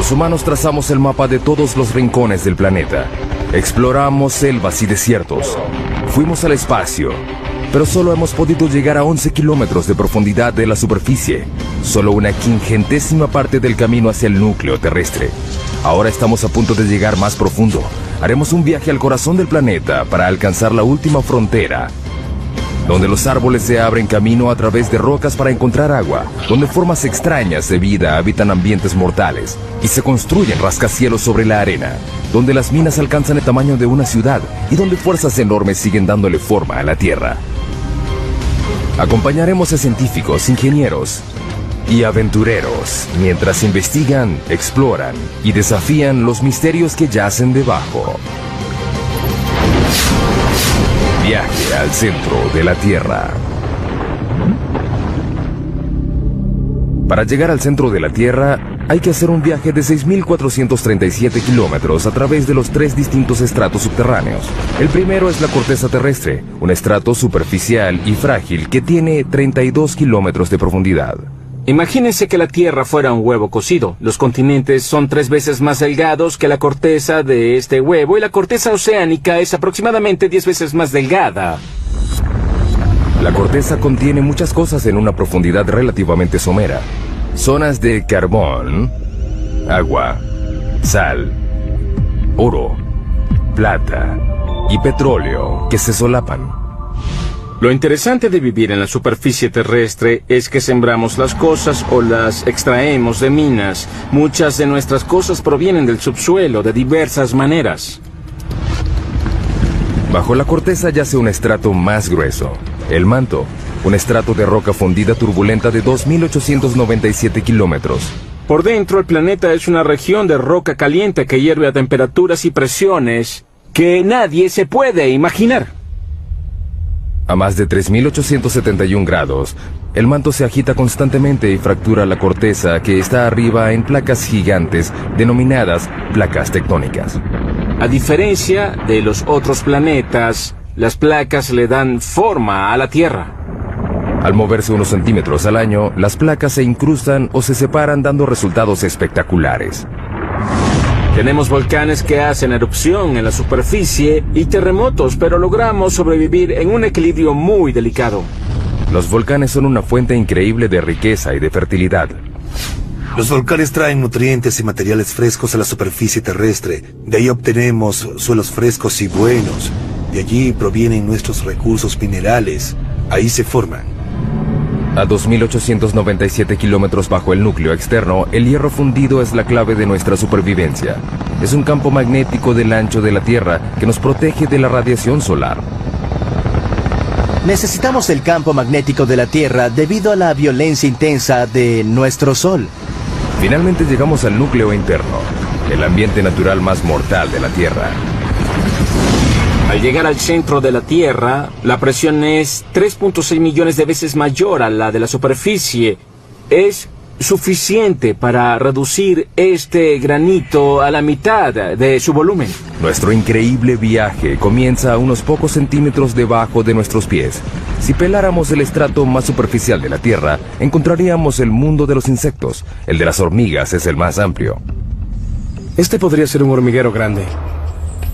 Los humanos trazamos el mapa de todos los rincones del planeta. Exploramos selvas y desiertos. Fuimos al espacio, pero solo hemos podido llegar a 11 kilómetros de profundidad de la superficie. Solo una 50ª parte del camino hacia el núcleo terrestre. Ahora estamos a punto de llegar más profundo. Haremos un viaje al corazón del planeta para alcanzar la última frontera, donde los árboles se abren camino a través de rocas para encontrar agua, donde formas extrañas de vida habitan ambientes mortales y se construyen rascacielos sobre la arena, donde las minas alcanzan el tamaño de una ciudad y donde fuerzas enormes siguen dándole forma a la Tierra. Acompañaremos a científicos, ingenieros y aventureros mientras investigan, exploran y desafían los misterios que yacen debajo. Viaje al centro de la Tierra. Para llegar al centro de la Tierra, hay que hacer un viaje de 6.437 kilómetros a través de los 3 distintos estratos subterráneos. El primero es la corteza terrestre, un estrato superficial y frágil que tiene 32 kilómetros de profundidad. Imagínense que la Tierra fuera un huevo cocido. Los continentes son 3 veces más delgados que la corteza de este huevo y la corteza oceánica es aproximadamente 10 veces más delgada. La corteza contiene muchas cosas en una profundidad relativamente somera. Zonas de carbón, agua, sal, oro, plata y petróleo que se solapan. Lo interesante de vivir en la superficie terrestre es que sembramos las cosas o las extraemos de minas. Muchas de nuestras cosas provienen del subsuelo de diversas maneras. Bajo la corteza yace un estrato más grueso, el manto, un estrato de roca fundida turbulenta de 2.897 kilómetros. Por dentro, el planeta es una región de roca caliente que hierve a temperaturas y presiones que nadie se puede imaginar. A más de 3.871 grados, el manto se agita constantemente y fractura la corteza que está arriba en placas gigantes denominadas placas tectónicas. A diferencia de los otros planetas, las placas le dan forma a la Tierra. Al moverse unos centímetros al año, las placas se incrustan o se separan dando resultados espectaculares. Tenemos volcanes que hacen erupción en la superficie y terremotos, pero logramos sobrevivir en un equilibrio muy delicado. Los volcanes son una fuente increíble de riqueza y de fertilidad. Los volcanes traen nutrientes y materiales frescos a la superficie terrestre. De ahí obtenemos suelos frescos y buenos. De allí provienen nuestros recursos minerales. Ahí se forman. A 2.897 kilómetros bajo el núcleo externo, el hierro fundido es la clave de nuestra supervivencia. Es un campo magnético del ancho de la Tierra que nos protege de la radiación solar. Necesitamos el campo magnético de la Tierra debido a la violencia intensa de nuestro Sol. Finalmente llegamos al núcleo interno, el ambiente natural más mortal de la Tierra. Al llegar al centro de la Tierra, la presión es 3.6 millones de veces mayor a la de la superficie. Es suficiente para reducir este granito a la mitad de su volumen. Nuestro increíble viaje comienza a unos pocos centímetros debajo de nuestros pies. Si peláramos el estrato más superficial de la Tierra, encontraríamos el mundo de los insectos. El de las hormigas es el más amplio. Este podría ser un hormiguero grande.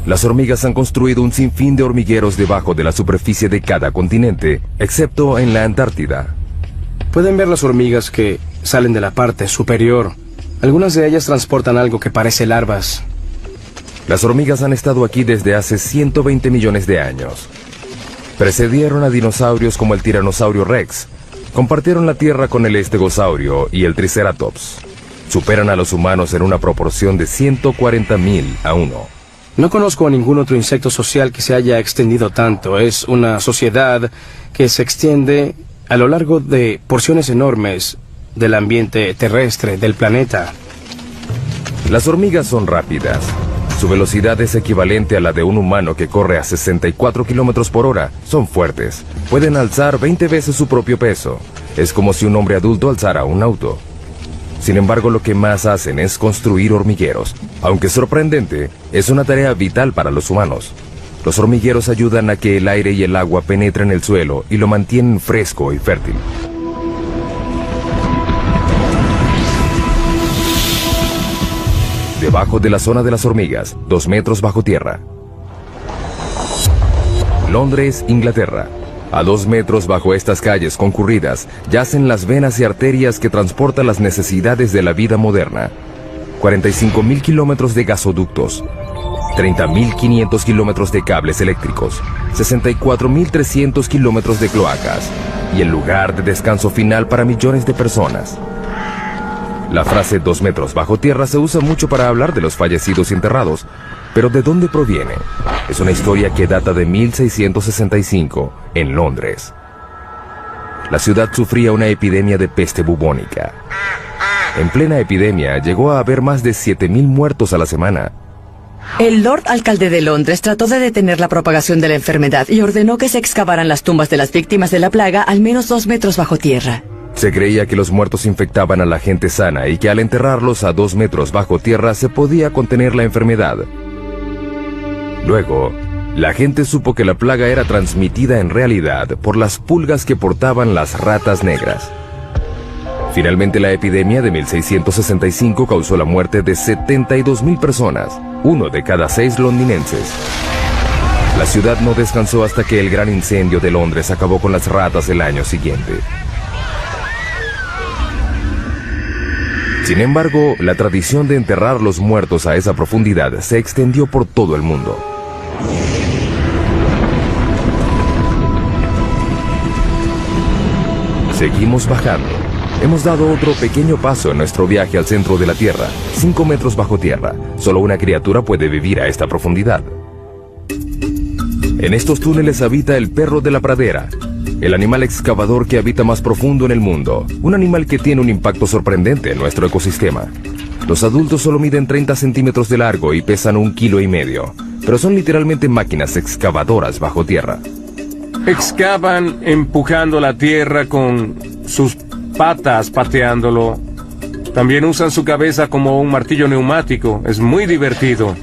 Las hormigas han construido un sinfín de hormigueros debajo de la superficie de cada continente, excepto en la Antártida. Pueden ver las hormigas que salen de la parte superior. Algunas de ellas transportan algo que parece larvas. Las hormigas han estado aquí desde hace 120 millones de años. Precedieron a dinosaurios como el tiranosaurio Rex. Compartieron la Tierra con el estegosaurio y el triceratops. Superan a los humanos en una proporción de 140.000 a 1. No conozco a ningún otro insecto social que se haya extendido tanto. Es una sociedad que se extiende a lo largo de porciones enormes del ambiente terrestre del planeta. Las hormigas son rápidas. Su velocidad es equivalente a la de un humano que corre a 64 kilómetros por hora. Son fuertes. Pueden alzar 20 veces su propio peso. Es como si un hombre adulto alzara un auto. Sin embargo, lo que más hacen es construir hormigueros. Aunque sorprendente, es una tarea vital para los humanos. Los hormigueros ayudan a que el aire y el agua penetren el suelo y lo mantienen fresco y fértil. debajo de la zona de las hormigas, 2 metros bajo tierra. Londres, Inglaterra. A 2 metros bajo estas calles concurridas yacen las venas y arterias que transportan las necesidades de la vida moderna. 45.000 kilómetros de gasoductos, 30.500 kilómetros de cables eléctricos, 64.300 kilómetros de cloacas y el lugar de descanso final para millones de personas. La frase 2 metros bajo tierra se usa mucho para hablar de los fallecidos y enterrados, pero ¿de dónde proviene? Es una historia que data de 1665 en Londres. La ciudad sufría una epidemia de peste bubónica. En plena epidemia llegó a haber más de 7.000 muertos a la semana. El Lord Alcalde de Londres trató de detener la propagación de la enfermedad y ordenó que se excavaran las tumbas de las víctimas de la plaga al menos 2 metros bajo tierra. Se creía que los muertos infectaban a la gente sana y que al enterrarlos a 2 metros bajo tierra se podía contener la enfermedad. Luego, la gente supo que la plaga era transmitida en realidad por las pulgas que portaban las ratas negras. Finalmente, la epidemia de 1665 causó la muerte de 72.000 personas, 1 de cada 6 londinenses. La ciudad no descansó hasta que el gran incendio de Londres acabó con las ratas el año siguiente. Sin embargo, la tradición de enterrar los muertos a esa profundidad se extendió por todo el mundo. Seguimos bajando. Hemos dado otro pequeño paso en nuestro viaje al centro de la Tierra, 5 metros bajo tierra. Solo una criatura puede vivir a esta profundidad. En estos túneles habita el perro de la pradera, el animal excavador que habita más profundo en el mundo, un animal que tiene un impacto sorprendente en nuestro ecosistema. Los adultos solo miden 30 centímetros de largo y pesan 1,5 kilos, pero son literalmente máquinas excavadoras bajo tierra. Excavan empujando la tierra con sus patas, pateándolo. También usan su cabeza como un martillo neumático. Es muy divertido.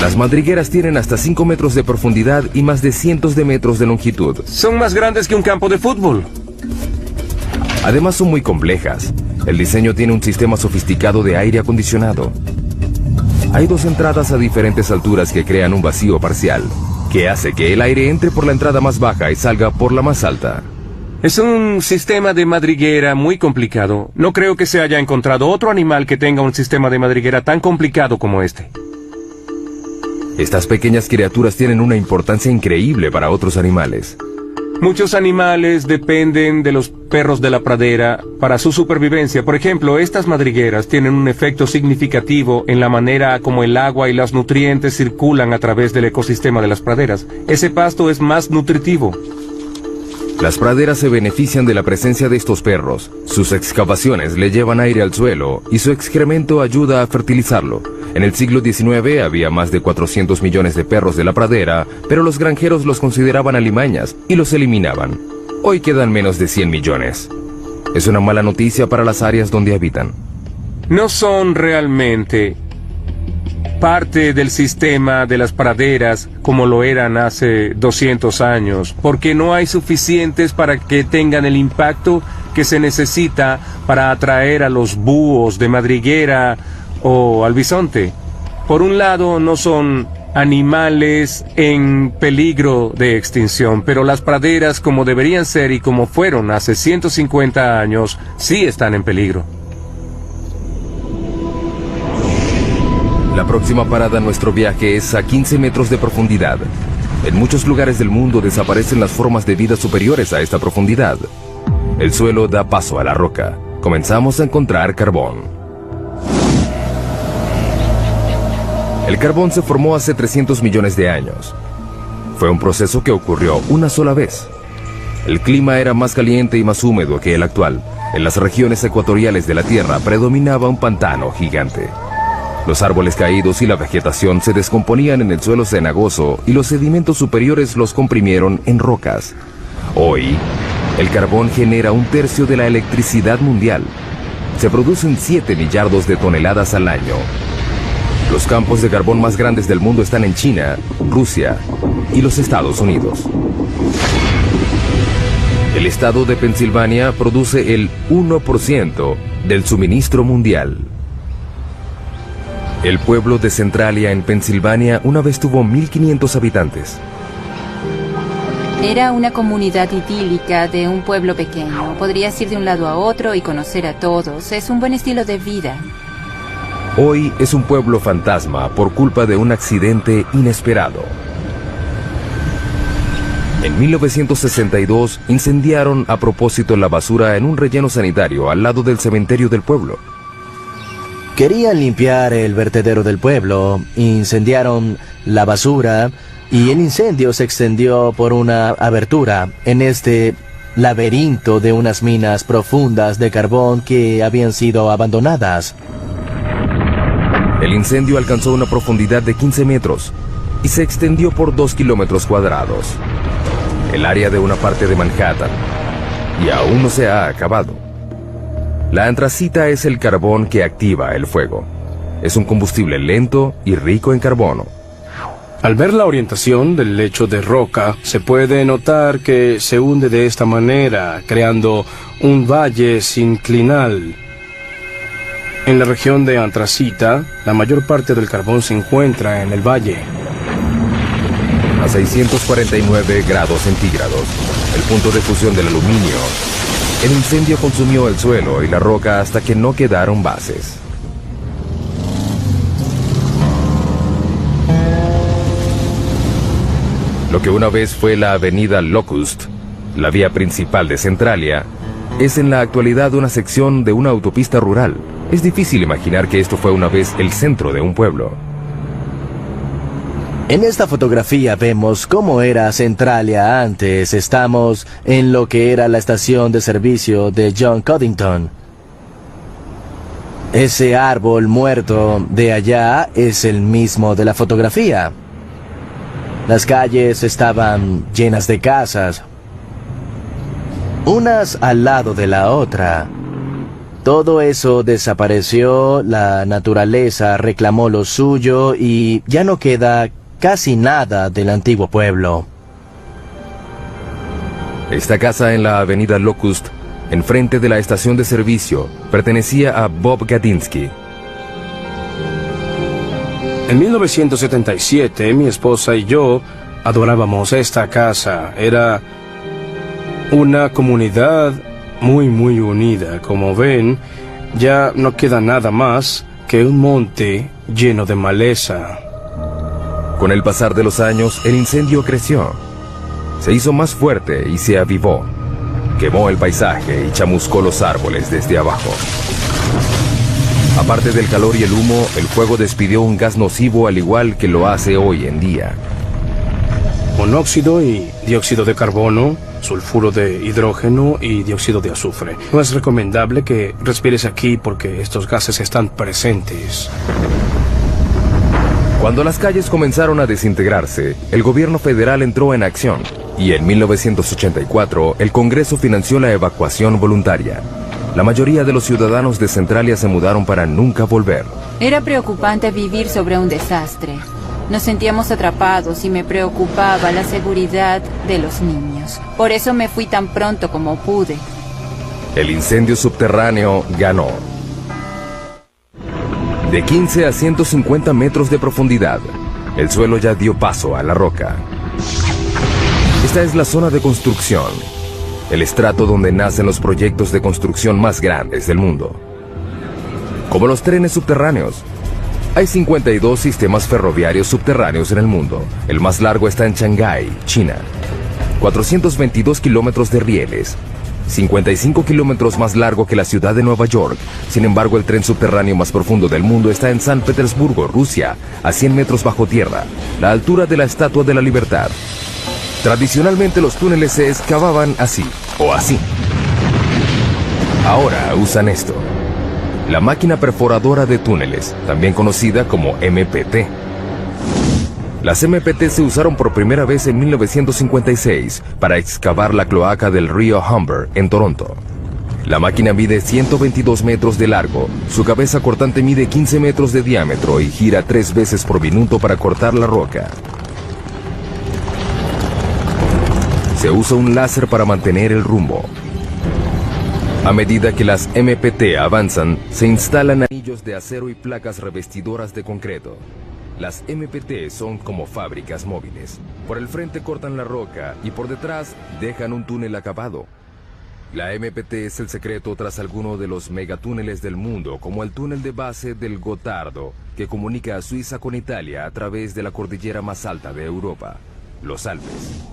Las madrigueras tienen hasta 5 metros de profundidad y más de cientos de metros de longitud. Son más grandes que un campo de fútbol. Además son muy complejas. El diseño tiene un sistema sofisticado de aire acondicionado. Hay 2 entradas a diferentes alturas que crean un vacío parcial, que hace que el aire entre por la entrada más baja y salga por la más alta. Es un sistema de madriguera muy complicado. No creo que se haya encontrado otro animal que tenga un sistema de madriguera tan complicado como este. Estas pequeñas criaturas tienen una importancia increíble para otros animales. Muchos animales dependen de los perros de la pradera para su supervivencia. Por ejemplo, estas madrigueras tienen un efecto significativo en la manera como el agua y los nutrientes circulan a través del ecosistema de las praderas. Ese pasto es más nutritivo. Las praderas se benefician de la presencia de estos perros. Sus excavaciones le llevan aire al suelo y su excremento ayuda a fertilizarlo. En el siglo XIX había más de 400 millones de perros de la pradera, pero los granjeros los consideraban alimañas y los eliminaban. Hoy quedan menos de 100 millones. Es una mala noticia para las áreas donde habitan. No son realmente parte del sistema de las praderas como lo eran hace 200 años, porque no hay suficientes para que tengan el impacto que se necesita para atraer a los búhos de madriguera o al bisonte. Por un lado, no son animales en peligro de extinción, pero las praderas, como deberían ser y como fueron hace 150 años, sí están en peligro. La próxima parada en nuestro viaje es a 15 metros de profundidad. En muchos lugares del mundo desaparecen las formas de vida superiores a esta profundidad. El suelo da paso a la roca. Comenzamos a encontrar carbón. El carbón se formó hace 300 millones de años. Fue un proceso que ocurrió una sola vez. El clima era más caliente y más húmedo que el actual. En las regiones ecuatoriales de la Tierra predominaba un pantano gigante. Los árboles caídos y la vegetación se descomponían en el suelo cenagoso y los sedimentos superiores los comprimieron en rocas. Hoy, el carbón genera 1/3 de la electricidad mundial. Se producen 7 millardos de toneladas al año. Los campos de carbón más grandes del mundo están en China, Rusia y los Estados Unidos. El estado de Pensilvania produce el 1% del suministro mundial. El pueblo de Centralia en Pensilvania una vez tuvo 1500 habitantes. Era una comunidad idílica de un pueblo pequeño. Podrías ir de un lado a otro y conocer a todos. Es un buen estilo de vida. Hoy es un pueblo fantasma por culpa de un accidente inesperado. En 1962 incendiaron a propósito la basura en un relleno sanitario al lado del cementerio del pueblo. Querían limpiar el vertedero del pueblo, incendiaron la basura y el incendio se extendió por una abertura en este laberinto de unas minas profundas de carbón que habían sido abandonadas. El incendio alcanzó una profundidad de 15 metros y se extendió por 2 kilómetros cuadrados. El área de una parte de Manhattan, y aún no se ha acabado. La antracita es el carbón que activa el fuego. Es un combustible lento y rico en carbono. Al ver la orientación del lecho de roca, se puede notar que se hunde de esta manera, creando un valle sinclinal. En la región de antracita, la mayor parte del carbón se encuentra en el valle. A 649 grados centígrados, el punto de fusión del aluminio, el incendio consumió el suelo y la roca hasta que no quedaron bases. Lo que una vez fue la avenida Locust, la vía principal de Centralia, es en la actualidad una sección de una autopista rural. Es difícil imaginar que esto fue una vez el centro de un pueblo. En esta fotografía vemos cómo era Centralia antes. Estamos en lo que era la estación de servicio de John Coddington. Ese árbol muerto de allá es el mismo de la fotografía. Las calles estaban llenas de casas, unas al lado de la otra. Todo eso desapareció, la naturaleza reclamó lo suyo y ya no queda casi nada del antiguo pueblo. Esta casa en la avenida Locust, enfrente de la estación de servicio, pertenecía a Bob Gadinsky. En 1977, mi esposa y yo adorábamos esta casa. Era una comunidad muy unida. Como ven, ya no queda nada más que un monte lleno de maleza. Con el pasar de los años, el incendio creció. Se hizo más fuerte y se avivó. Quemó el paisaje y chamuscó los árboles desde abajo. Aparte del calor y el humo, el fuego despidió un gas nocivo al igual que lo hace hoy en día. Monóxido y dióxido de carbono, sulfuro de hidrógeno y dióxido de azufre. No es recomendable que respires aquí porque estos gases están presentes. Cuando las calles comenzaron a desintegrarse, el gobierno federal entró en acción y en 1984 el Congreso financió la evacuación voluntaria. La mayoría de los ciudadanos de Centralia se mudaron para nunca volver. Era preocupante vivir sobre un desastre. Nos sentíamos atrapados y me preocupaba la seguridad de los niños. Por eso me fui tan pronto como pude. El incendio subterráneo ganó. De 15 a 150 metros de profundidad, el suelo ya dio paso a la roca. Esta es la zona de construcción, el estrato donde nacen los proyectos de construcción más grandes del mundo. Como los trenes subterráneos, hay 52 sistemas ferroviarios subterráneos en el mundo. El más largo está en Shanghái, China. 422 kilómetros de rieles. 55 kilómetros más largo que la ciudad de Nueva York. Sin embargo, el tren subterráneo más profundo del mundo está en San Petersburgo, Rusia, a 100 metros bajo tierra, la altura de la Estatua de la Libertad. Tradicionalmente los túneles se excavaban así, o así. Ahora usan esto. La máquina perforadora de túneles, también conocida como MPT. Las MPT se usaron por primera vez en 1956 para excavar la cloaca del río Humber en Toronto. La máquina mide 122 metros de largo, su cabeza cortante mide 15 metros de diámetro y gira 3 veces por minuto para cortar la roca. Se usa un láser para mantener el rumbo. A medida que las MPT avanzan, se instalan anillos ladrillos de acero y placas revestidoras de concreto. Las MPT son como fábricas móviles. Por el frente cortan la roca y por detrás dejan un túnel acabado. La MPT es el secreto tras alguno de los megatúneles del mundo, como el túnel de base del Gotardo, que comunica a Suiza con Italia a través de la cordillera más alta de Europa, los Alpes.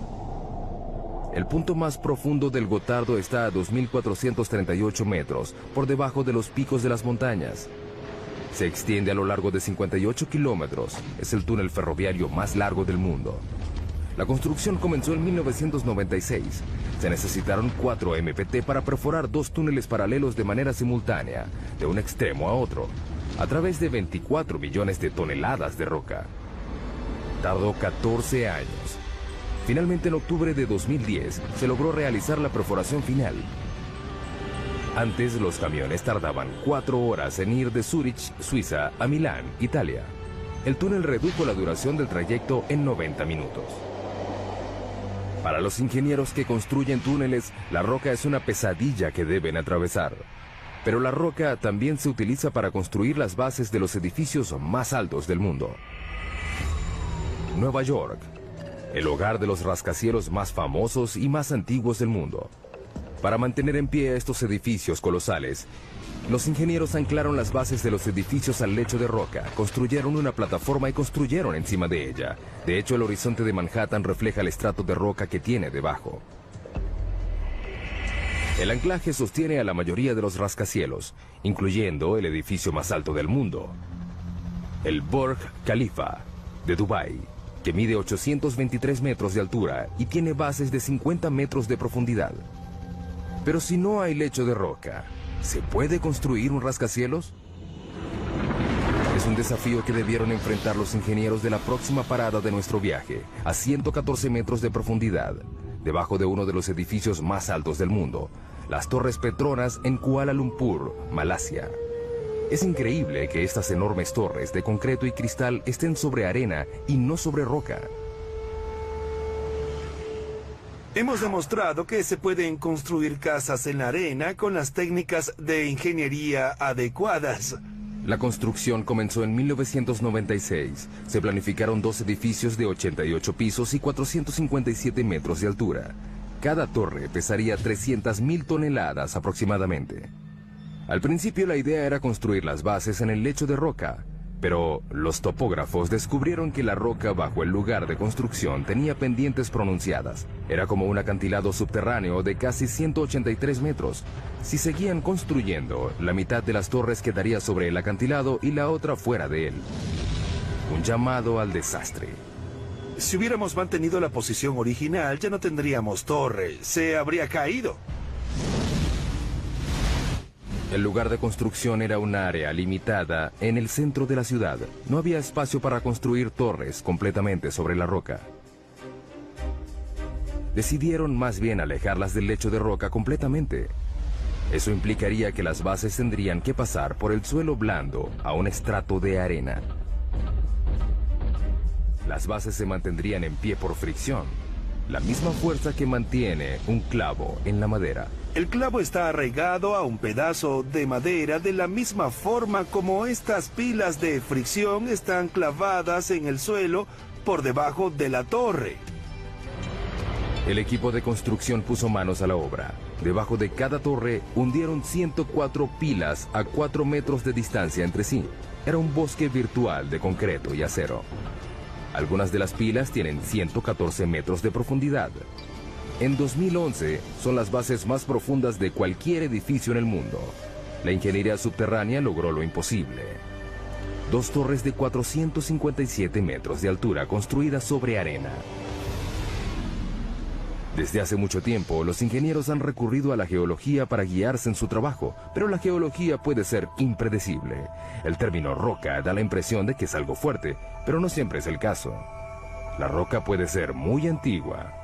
El punto más profundo del Gotardo está a 2.438 metros, por debajo de los picos de las montañas. Se extiende a lo largo de 58 kilómetros. Es el túnel ferroviario más largo del mundo. La construcción comenzó en 1996. Se necesitaron 4 MPT para perforar 2 túneles paralelos de manera simultánea, de un extremo a otro, a través de 24 millones de toneladas de roca. Tardó 14 años. Finalmente, en octubre de 2010, se logró realizar la perforación final. Antes, los camiones tardaban 4 horas en ir de Zúrich, Suiza, a Milán, Italia. El túnel redujo la duración del trayecto en 90 minutos. Para los ingenieros que construyen túneles, la roca es una pesadilla que deben atravesar. Pero la roca también se utiliza para construir las bases de los edificios más altos del mundo. Nueva York, el hogar de los rascacielos más famosos y más antiguos del mundo. Para mantener en pie estos edificios colosales, los ingenieros anclaron las bases de los edificios al lecho de roca, construyeron una plataforma y construyeron encima de ella. De hecho, el horizonte de Manhattan refleja el estrato de roca que tiene debajo. El anclaje sostiene a la mayoría de los rascacielos, incluyendo el edificio más alto del mundo, el Burj Khalifa de Dubái, que mide 823 metros de altura y tiene bases de 50 metros de profundidad. Pero si no hay lecho de roca, ¿se puede construir un rascacielos? Es un desafío que debieron enfrentar los ingenieros de la próxima parada de nuestro viaje, a 114 metros de profundidad, debajo de uno de los edificios más altos del mundo, las Torres Petronas en Kuala Lumpur, Malasia. Es increíble que estas enormes torres de concreto y cristal estén sobre arena y no sobre roca. Hemos demostrado que se pueden construir casas en la arena con las técnicas de ingeniería adecuadas. La construcción comenzó en 1996. Se planificaron 2 edificios de 88 pisos y 457 metros de altura. Cada torre pesaría 300.000 toneladas aproximadamente. Al principio la idea era construir las bases en el lecho de roca, pero los topógrafos descubrieron que la roca bajo el lugar de construcción tenía pendientes pronunciadas. Era como un acantilado subterráneo de casi 183 metros. Si seguían construyendo, la mitad de las torres quedaría sobre el acantilado y la otra fuera de él. Un llamado al desastre. Si hubiéramos mantenido la posición original, ya no tendríamos torre. Se habría caído. El lugar de construcción era un área limitada en el centro de la ciudad. No había espacio para construir torres completamente sobre la roca. Decidieron más bien alejarlas del lecho de roca completamente. Eso implicaría que las bases tendrían que pasar por el suelo blando a un estrato de arena. Las bases se mantendrían en pie por fricción, la misma fuerza que mantiene un clavo en la madera. El clavo está arraigado a un pedazo de madera de la misma forma como estas pilas de fricción están clavadas en el suelo por debajo de la torre. El equipo de construcción puso manos a la obra. Debajo de cada torre hundieron 104 pilas a 4 metros de distancia entre sí. Era un bosque virtual de concreto y acero. Algunas de las pilas tienen 114 metros de profundidad. En 2011 son las bases más profundas de cualquier edificio en el mundo. La ingeniería subterránea logró lo imposible. 2 torres de 457 metros de altura construidas sobre arena. Desde hace mucho tiempo, los ingenieros han recurrido a la geología para guiarse en su trabajo, pero la geología puede ser impredecible. El término roca da la impresión de que es algo fuerte, pero no siempre es el caso. La roca puede ser muy antigua.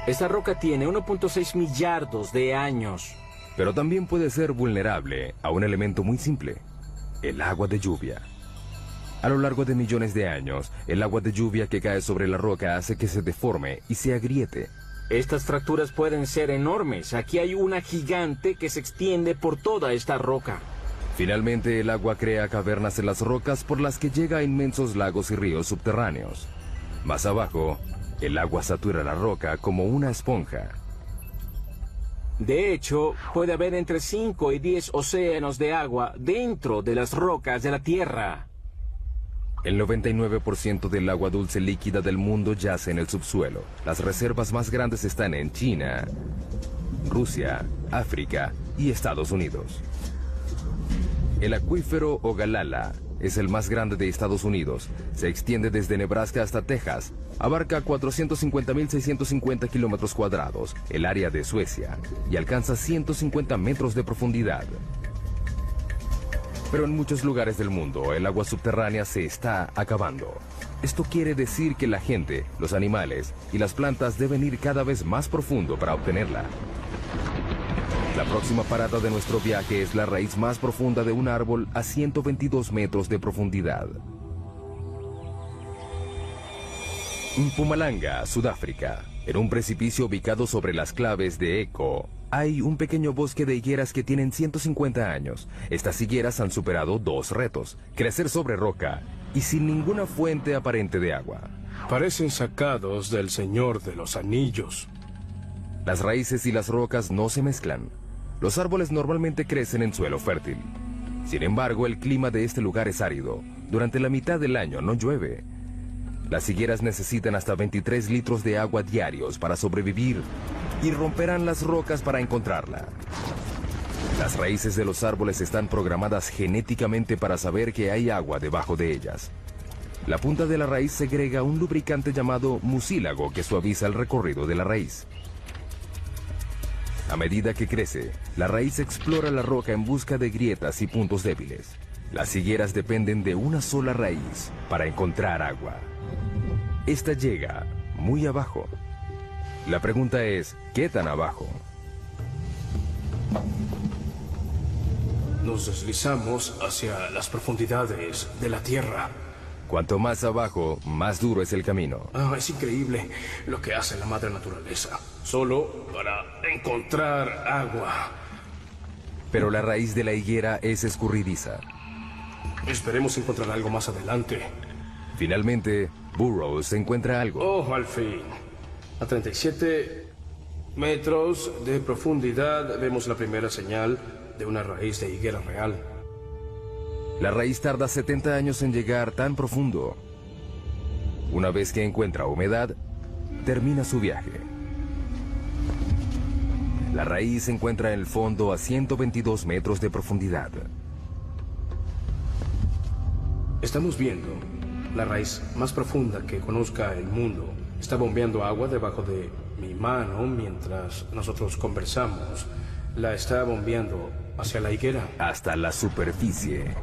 Esta roca tiene 1.6 millardos de años. Pero también puede ser vulnerable a un elemento muy simple: el agua de lluvia. A lo largo de millones de años, el agua de lluvia que cae sobre la roca hace que se deforme y se agriete. Estas fracturas pueden ser enormes. Aquí hay una gigante que se extiende por toda esta roca. Finalmente, el agua crea cavernas en las rocas por las que llega a inmensos lagos y ríos subterráneos. Más abajo, el agua satura la roca como una esponja. De hecho, puede haber entre 5 y 10 océanos de agua dentro de las rocas de la Tierra. El 99% del agua dulce líquida del mundo yace en el subsuelo. Las reservas más grandes están en China, Rusia, África y Estados Unidos. El acuífero Ogallala es el más grande de Estados Unidos. Se extiende desde Nebraska hasta Texas. Abarca 450.650 kilómetros cuadrados, el área de Suecia, y alcanza 150 metros de profundidad. Pero en muchos lugares del mundo, el agua subterránea se está acabando. Esto quiere decir que la gente, los animales y las plantas deben ir cada vez más profundo para obtenerla. La próxima parada de nuestro viaje es la raíz más profunda de un árbol a 122 metros de profundidad. Mpumalanga, Sudáfrica. En un precipicio ubicado sobre las claves de Eco, hay un pequeño bosque de higueras que tienen 150 años. Estas higueras han superado 2 retos: crecer sobre roca y sin ninguna fuente aparente de agua. Parecen sacados del Señor de los Anillos. Las raíces y las rocas no se mezclan. Los árboles normalmente crecen en suelo fértil. Sin embargo, el clima de este lugar es árido. Durante la mitad del año no llueve. Las higueras necesitan hasta 23 litros de agua diarios para sobrevivir y romperán las rocas para encontrarla. Las raíces de los árboles están programadas genéticamente para saber que hay agua debajo de ellas. La punta de la raíz segrega un lubricante llamado mucílago que suaviza el recorrido de la raíz. A medida que crece, la raíz explora la roca en busca de grietas y puntos débiles. Las higueras dependen de una sola raíz para encontrar agua. Esta llega muy abajo. La pregunta es, ¿qué tan abajo? Nos deslizamos hacia las profundidades de la Tierra. Cuanto más abajo, más duro es el camino. Es increíble lo que hace la madre naturaleza, solo para encontrar agua. Pero la raíz de la higuera es escurridiza. Esperemos encontrar algo más adelante. Finalmente, Burroughs encuentra algo. ¡Oh, al fin! A 37 metros de profundidad vemos la primera señal de una raíz de higuera real. La raíz tarda 70 años en llegar tan profundo. Una vez que encuentra humedad, termina su viaje. La raíz se encuentra en el fondo a 122 metros de profundidad. Estamos viendo la raíz más profunda que conozca el mundo. Está bombeando agua debajo de mi mano mientras nosotros conversamos. La está bombeando hacia la higuera. Hasta la superficie.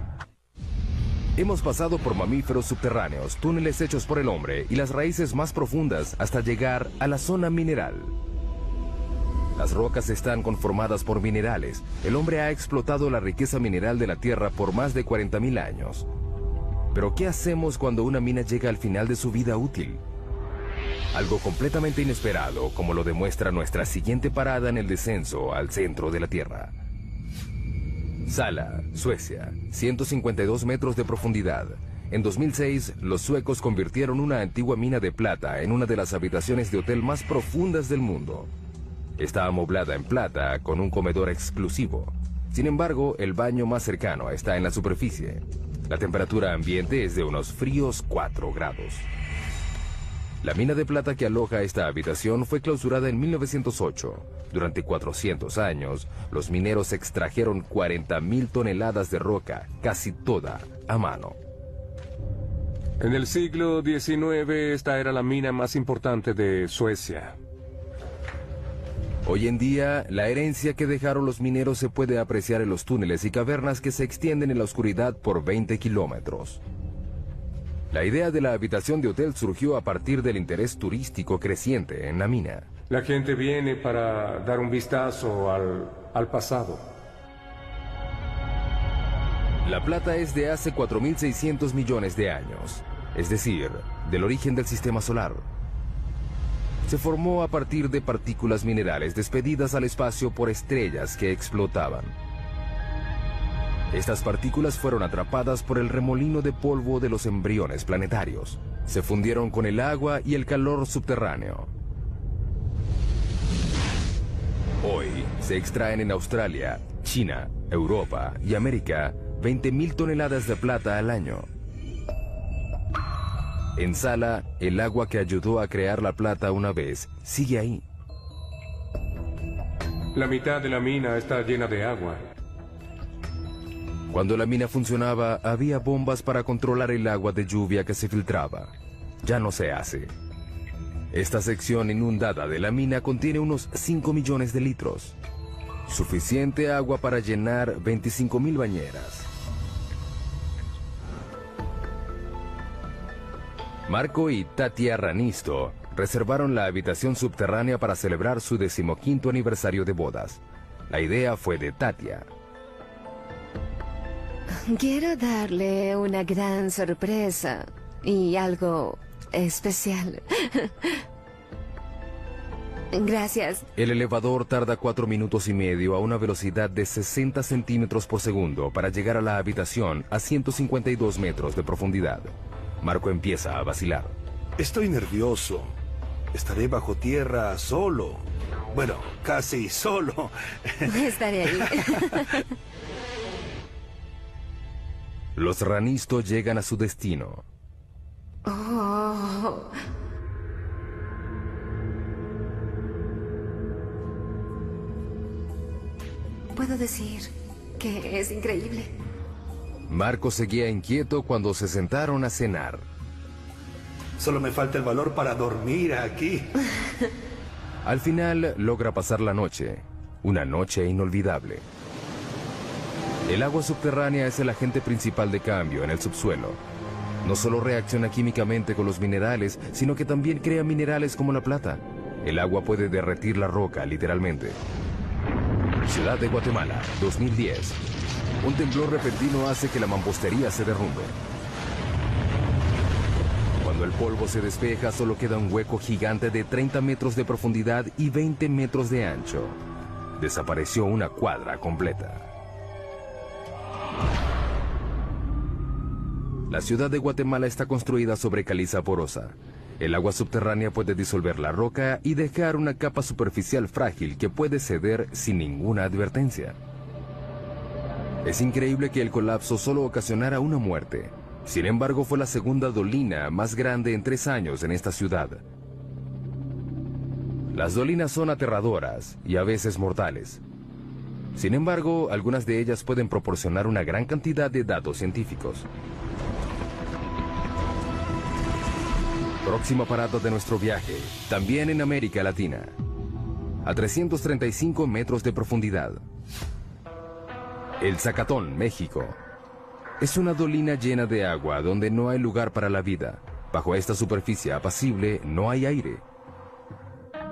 Hemos pasado por mamíferos subterráneos, túneles hechos por el hombre y las raíces más profundas hasta llegar a la zona mineral. Las rocas están conformadas por minerales. El hombre ha explotado la riqueza mineral de la Tierra por más de 40.000 años. Pero ¿qué hacemos cuando una mina llega al final de su vida útil? Algo completamente inesperado, como lo demuestra nuestra siguiente parada en el descenso al centro de la Tierra. Sala, Suecia, 152 metros de profundidad. En 2006, los suecos convirtieron una antigua mina de plata en una de las habitaciones de hotel más profundas del mundo. Está amoblada en plata con un comedor exclusivo. Sin embargo, el baño más cercano está en la superficie. La temperatura ambiente es de unos fríos 4 grados. La mina de plata que aloja esta habitación fue clausurada en 1908. Durante 400 años, los mineros extrajeron 40.000 toneladas de roca, casi toda a mano. En el siglo XIX, esta era la mina más importante de Suecia. Hoy en día, la herencia que dejaron los mineros se puede apreciar en los túneles y cavernas que se extienden en la oscuridad por 20 kilómetros. La idea de la habitación de hotel surgió a partir del interés turístico creciente en la mina. La gente viene para dar un vistazo al pasado. La plata es de hace 4.600 millones de años, es decir, del origen del sistema solar. Se formó a partir de partículas minerales despedidas al espacio por estrellas que explotaban. Estas partículas fueron atrapadas por el remolino de polvo de los embriones planetarios. Se fundieron con el agua y el calor subterráneo. Hoy se extraen en Australia, China, Europa y América 20.000 toneladas de plata al año. En Sala, el agua que ayudó a crear la plata una vez sigue ahí. La mitad de la mina está llena de agua. Cuando la mina funcionaba, había bombas para controlar el agua de lluvia que se filtraba. Ya no se hace. Esta sección inundada de la mina contiene unos 5 millones de litros. Suficiente agua para llenar 25.000 bañeras. Marco y Tatia Ranisto reservaron la habitación subterránea para celebrar su 15º aniversario de bodas. La idea fue de Tatia. Quiero darle una gran sorpresa y algo especial. Gracias. El elevador tarda 4 minutos y medio a una velocidad de 60 centímetros por segundo para llegar a la habitación a 152 metros de profundidad. Marco empieza a vacilar. Estoy nervioso. Estaré bajo tierra solo. Bueno, casi solo. Estaré ahí. Los Ranisto llegan a su destino. Oh. Puedo decir que es increíble. Marco seguía inquieto cuando se sentaron a cenar. Solo me falta el valor para dormir aquí. Al final logra pasar la noche. Una noche inolvidable. El agua subterránea es el agente principal de cambio en el subsuelo. No solo reacciona químicamente con los minerales, sino que también crea minerales como la plata. El agua puede derretir la roca, literalmente. Ciudad de Guatemala, 2010. Un temblor repentino hace que la mampostería se derrumbe. Cuando el polvo se despeja, solo queda un hueco gigante de 30 metros de profundidad y 20 metros de ancho. Desapareció una cuadra completa. La ciudad de Guatemala está construida sobre caliza porosa. El agua subterránea puede disolver la roca y dejar una capa superficial frágil que puede ceder sin ninguna advertencia. Es increíble que el colapso solo ocasionara una muerte. Sin embargo, fue la segunda dolina más grande en 3 años en esta ciudad. Las dolinas son aterradoras y a veces mortales. Sin embargo, algunas de ellas pueden proporcionar una gran cantidad de datos científicos. Próxima parada de nuestro viaje, también en América Latina. A 335 metros de profundidad. El Zacatón, México. Es una dolina llena de agua donde no hay lugar para la vida. Bajo esta superficie apacible no hay aire.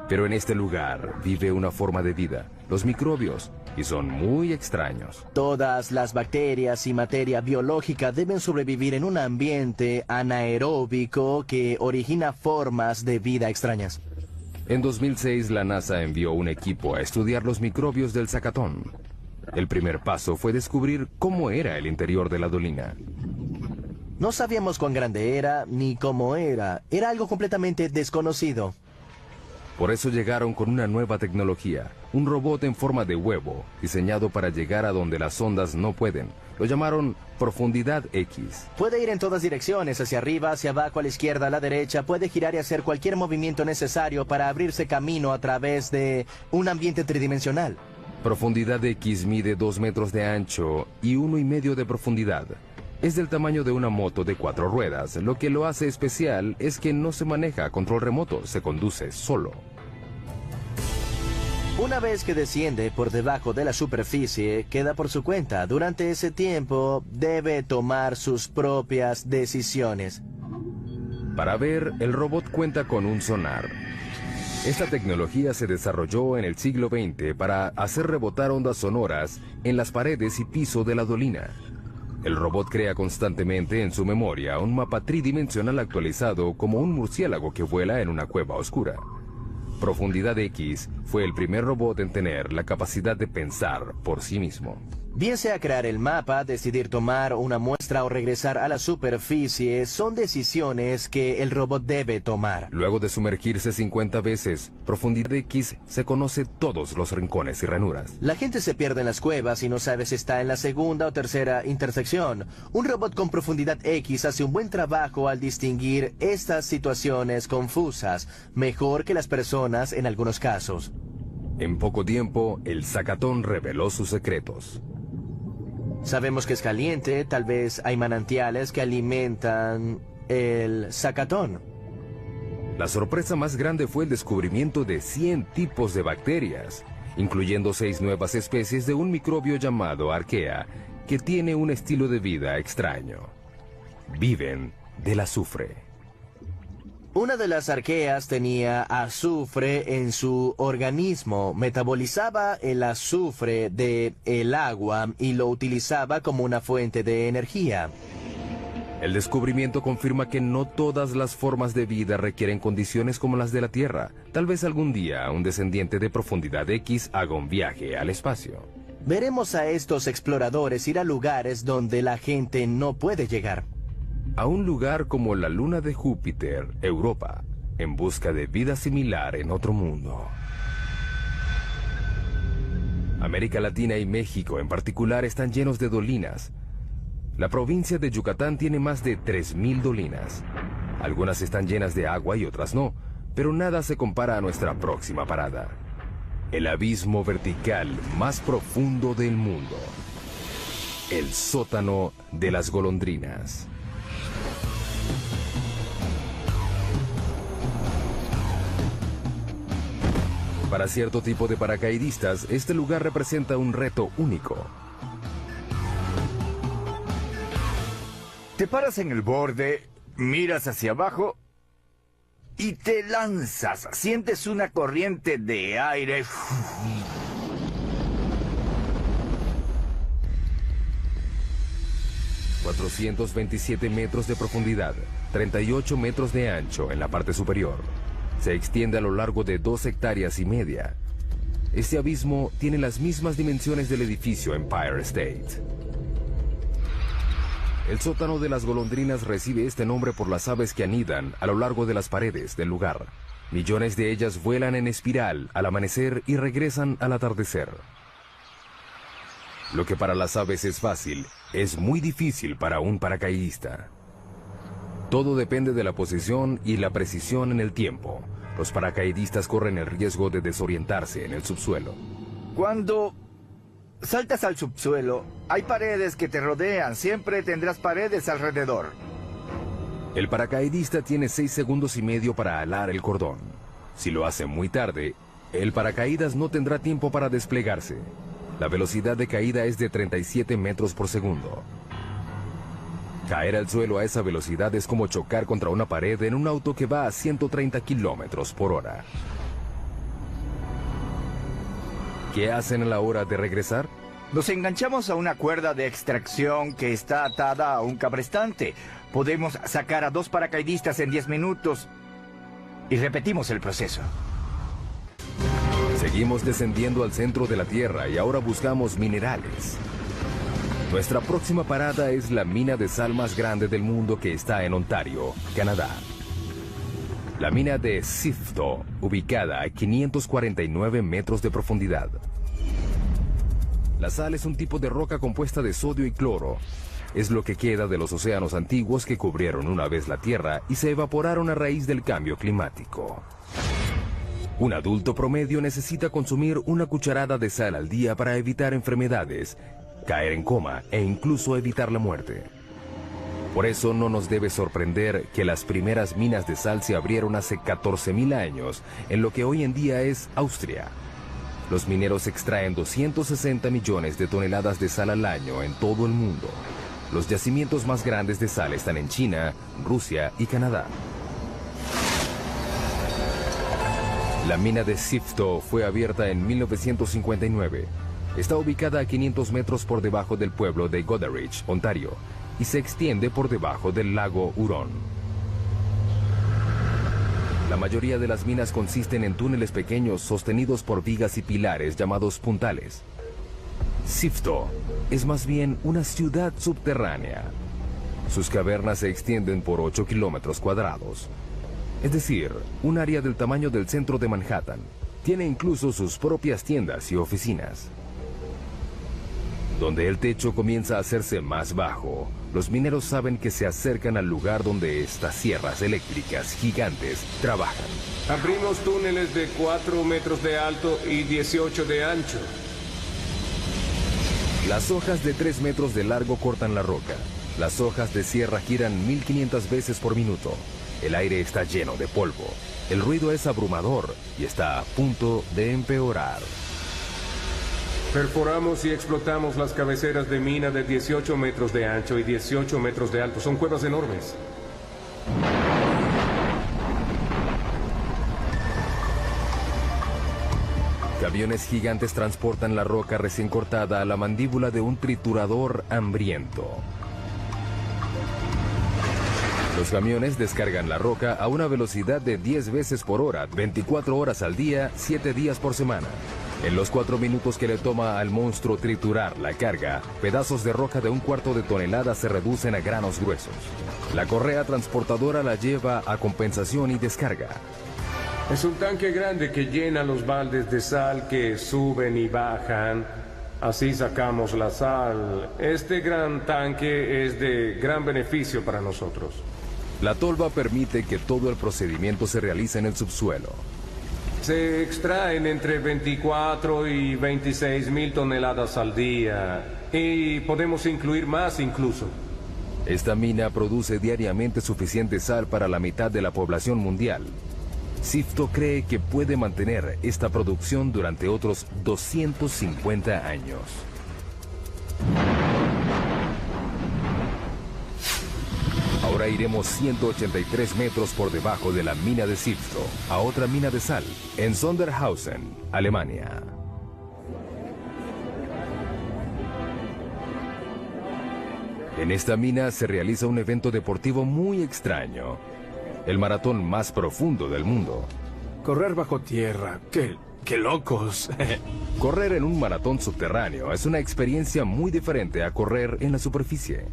Pero en este lugar vive una forma de vida, los microbios, y son muy extraños. Todas las bacterias y materia biológica deben sobrevivir en un ambiente anaeróbico que origina formas de vida extrañas. En 2006, la NASA envió un equipo a estudiar los microbios del Zacatón. El primer paso fue descubrir cómo era el interior de la dolina. No sabíamos cuán grande era, ni cómo era. Era algo completamente desconocido. Por eso llegaron con una nueva tecnología, un robot en forma de huevo, diseñado para llegar a donde las ondas no pueden. Lo llamaron Profundidad X. Puede ir en todas direcciones, hacia arriba, hacia abajo, a la izquierda, a la derecha. Puede girar y hacer cualquier movimiento necesario para abrirse camino a través de un ambiente tridimensional. Profundidad X mide 2 metros de ancho y 1,5 de profundidad. Es del tamaño de una moto de 4 ruedas. Lo que lo hace especial es que no se maneja a control remoto, se conduce solo. Una vez que desciende por debajo de la superficie, queda por su cuenta. Durante ese tiempo, debe tomar sus propias decisiones. Para ver, el robot cuenta con un sonar. Esta tecnología se desarrolló en el siglo XX para hacer rebotar ondas sonoras en las paredes y piso de la dolina. El robot crea constantemente en su memoria un mapa tridimensional actualizado como un murciélago que vuela en una cueva oscura. Profundidad X fue el primer robot en tener la capacidad de pensar por sí mismo. Bien sea crear el mapa, decidir tomar una muestra o regresar a la superficie, son decisiones que el robot debe tomar. Luego de sumergirse 50 veces, Profundidad X se conoce todos los rincones y ranuras. La gente se pierde en las cuevas y no sabe si está en la segunda o tercera intersección. Un robot con Profundidad X hace un buen trabajo al distinguir estas situaciones confusas, mejor que las personas en algunos casos. En poco tiempo, el Zacatón reveló sus secretos. Sabemos que es caliente, tal vez hay manantiales que alimentan el Zacatón. La sorpresa más grande fue el descubrimiento de 100 tipos de bacterias, incluyendo 6 nuevas especies de un microbio llamado Archaea, que tiene un estilo de vida extraño. Viven del azufre. Una de las arqueas tenía azufre en su organismo, metabolizaba el azufre del agua y lo utilizaba como una fuente de energía. El descubrimiento confirma que no todas las formas de vida requieren condiciones como las de la Tierra. Tal vez algún día un descendiente de Profundidad X haga un viaje al espacio. Veremos a estos exploradores ir a lugares donde la gente no puede llegar. A un lugar como la luna de Júpiter, Europa, en busca de vida similar en otro mundo. América Latina y México en particular están llenos de dolinas. La provincia de Yucatán tiene más de 3.000 dolinas. Algunas están llenas de agua y otras no, pero nada se compara a nuestra próxima parada. El abismo vertical más profundo del mundo. El sótano de las golondrinas. Para cierto tipo de paracaidistas, este lugar representa un reto único. Te paras en el borde, miras hacia abajo y te lanzas. Sientes una corriente de aire. 427 metros de profundidad, 38 metros de ancho en la parte superior. Se extiende a lo largo de 2,5 hectáreas. Este abismo tiene las mismas dimensiones del edificio Empire State. El sótano de las golondrinas recibe este nombre por las aves que anidan a lo largo de las paredes del lugar. Millones de ellas vuelan en espiral al amanecer y regresan al atardecer. Lo que para las aves es fácil, es muy difícil para un paracaidista. Todo depende de la posición y la precisión en el tiempo. Los paracaidistas corren el riesgo de desorientarse en el subsuelo. Cuando saltas al subsuelo, hay paredes que te rodean. Siempre tendrás paredes alrededor. El paracaidista tiene 6,5 segundos para alar el cordón. Si lo hace muy tarde, el paracaídas no tendrá tiempo para desplegarse. La velocidad de caída es de 37 metros por segundo. Caer al suelo a esa velocidad es como chocar contra una pared en un auto que va a 130 kilómetros por hora. ¿Qué hacen a la hora de regresar? Nos enganchamos a una cuerda de extracción que está atada a un cabrestante. Podemos sacar a 2 paracaidistas en 10 minutos y repetimos el proceso. Seguimos descendiendo al centro de la Tierra y ahora buscamos minerales. Nuestra próxima parada es la mina de sal más grande del mundo que está en Ontario, Canadá. La mina de Sifto, ubicada a 549 metros de profundidad. La sal es un tipo de roca compuesta de sodio y cloro. Es lo que queda de los océanos antiguos que cubrieron una vez la Tierra y se evaporaron a raíz del cambio climático. Un adulto promedio necesita consumir una cucharada de sal al día para evitar enfermedades, caer en coma e incluso evitar la muerte. Por eso no nos debe sorprender que las primeras minas de sal se abrieron hace 14.000 años en lo que hoy en día es Austria. Los mineros extraen 260 millones de toneladas de sal al año en todo el mundo. Los yacimientos más grandes de sal están en China, Rusia y Canadá. La mina de Sifto fue abierta en 1959. Está ubicada a 500 metros por debajo del pueblo de Goderich, Ontario, y se extiende por debajo del lago Huron. La mayoría de las minas consisten en túneles pequeños sostenidos por vigas y pilares llamados puntales. Sifto es más bien una ciudad subterránea. Sus cavernas se extienden por 8 kilómetros cuadrados. Es decir, un área del tamaño del centro de Manhattan. Tiene incluso sus propias tiendas y oficinas. Donde el techo comienza a hacerse más bajo, los mineros saben que se acercan al lugar donde estas sierras eléctricas gigantes trabajan. Abrimos túneles de 4 metros de alto y 18 de ancho. Las hojas de 3 metros de largo cortan la roca. Las hojas de sierra giran 1500 veces por minuto. El aire está lleno de polvo. El ruido es abrumador y está a punto de empeorar. Perforamos y explotamos las cabeceras de mina de 18 metros de ancho y 18 metros de alto. Son cuevas enormes. Camiones gigantes transportan la roca recién cortada a la mandíbula de un triturador hambriento. Los camiones descargan la roca a una velocidad de 10 veces por hora, 24 horas al día, 7 días por semana. En los 4 minutos que le toma al monstruo triturar la carga, pedazos de roca de 1/4 de tonelada se reducen a granos gruesos. La correa transportadora la lleva a compensación y descarga. Es un tanque grande que llena los baldes de sal que suben y bajan. Así sacamos la sal. Este gran tanque es de gran beneficio para nosotros. La tolva permite que todo el procedimiento se realice en el subsuelo. Se extraen entre 24 y 26 mil toneladas al día. Y podemos incluir más incluso. Esta mina produce diariamente suficiente sal para la mitad de la población mundial. Sifto cree que puede mantener esta producción durante otros 250 años. Ahora iremos 183 metros por debajo de la mina de Sifto, a otra mina de sal, en Sondershausen, Alemania. En esta mina se realiza un evento deportivo muy extraño. El maratón más profundo del mundo. Correr bajo tierra, ¡qué locos! Correr en un maratón subterráneo es una experiencia muy diferente a correr en la superficie.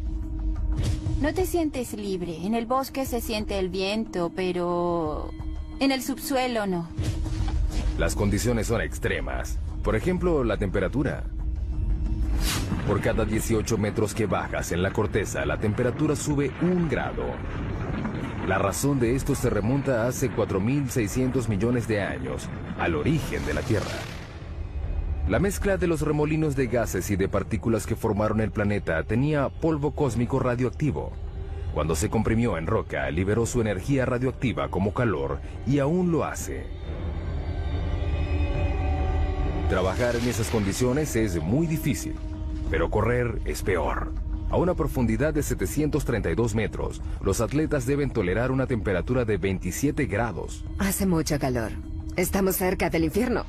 No te sientes libre. En el bosque se siente el viento, pero en el subsuelo no. Las condiciones son extremas. Por ejemplo, la temperatura. Por cada 18 metros que bajas en la corteza, la temperatura sube 1 grado. La razón de esto se remonta a hace 4.600 millones de años, al origen de la Tierra. La mezcla de los remolinos de gases y de partículas que formaron el planeta tenía polvo cósmico radioactivo. Cuando se comprimió en roca, liberó su energía radioactiva como calor y aún lo hace. Trabajar en esas condiciones es muy difícil, pero correr es peor. A una profundidad de 732 metros, los atletas deben tolerar una temperatura de 27 grados. Hace mucho calor. Estamos cerca del infierno.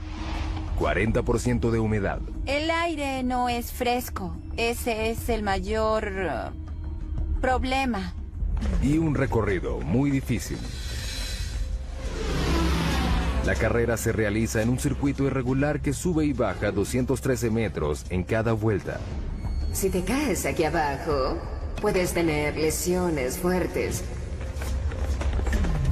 40% de humedad. El aire no es fresco. Ese es el mayor problema. Y un recorrido muy difícil. La carrera se realiza en un circuito irregular que sube y baja 213 metros en cada vuelta. Si te caes aquí abajo, puedes tener lesiones fuertes.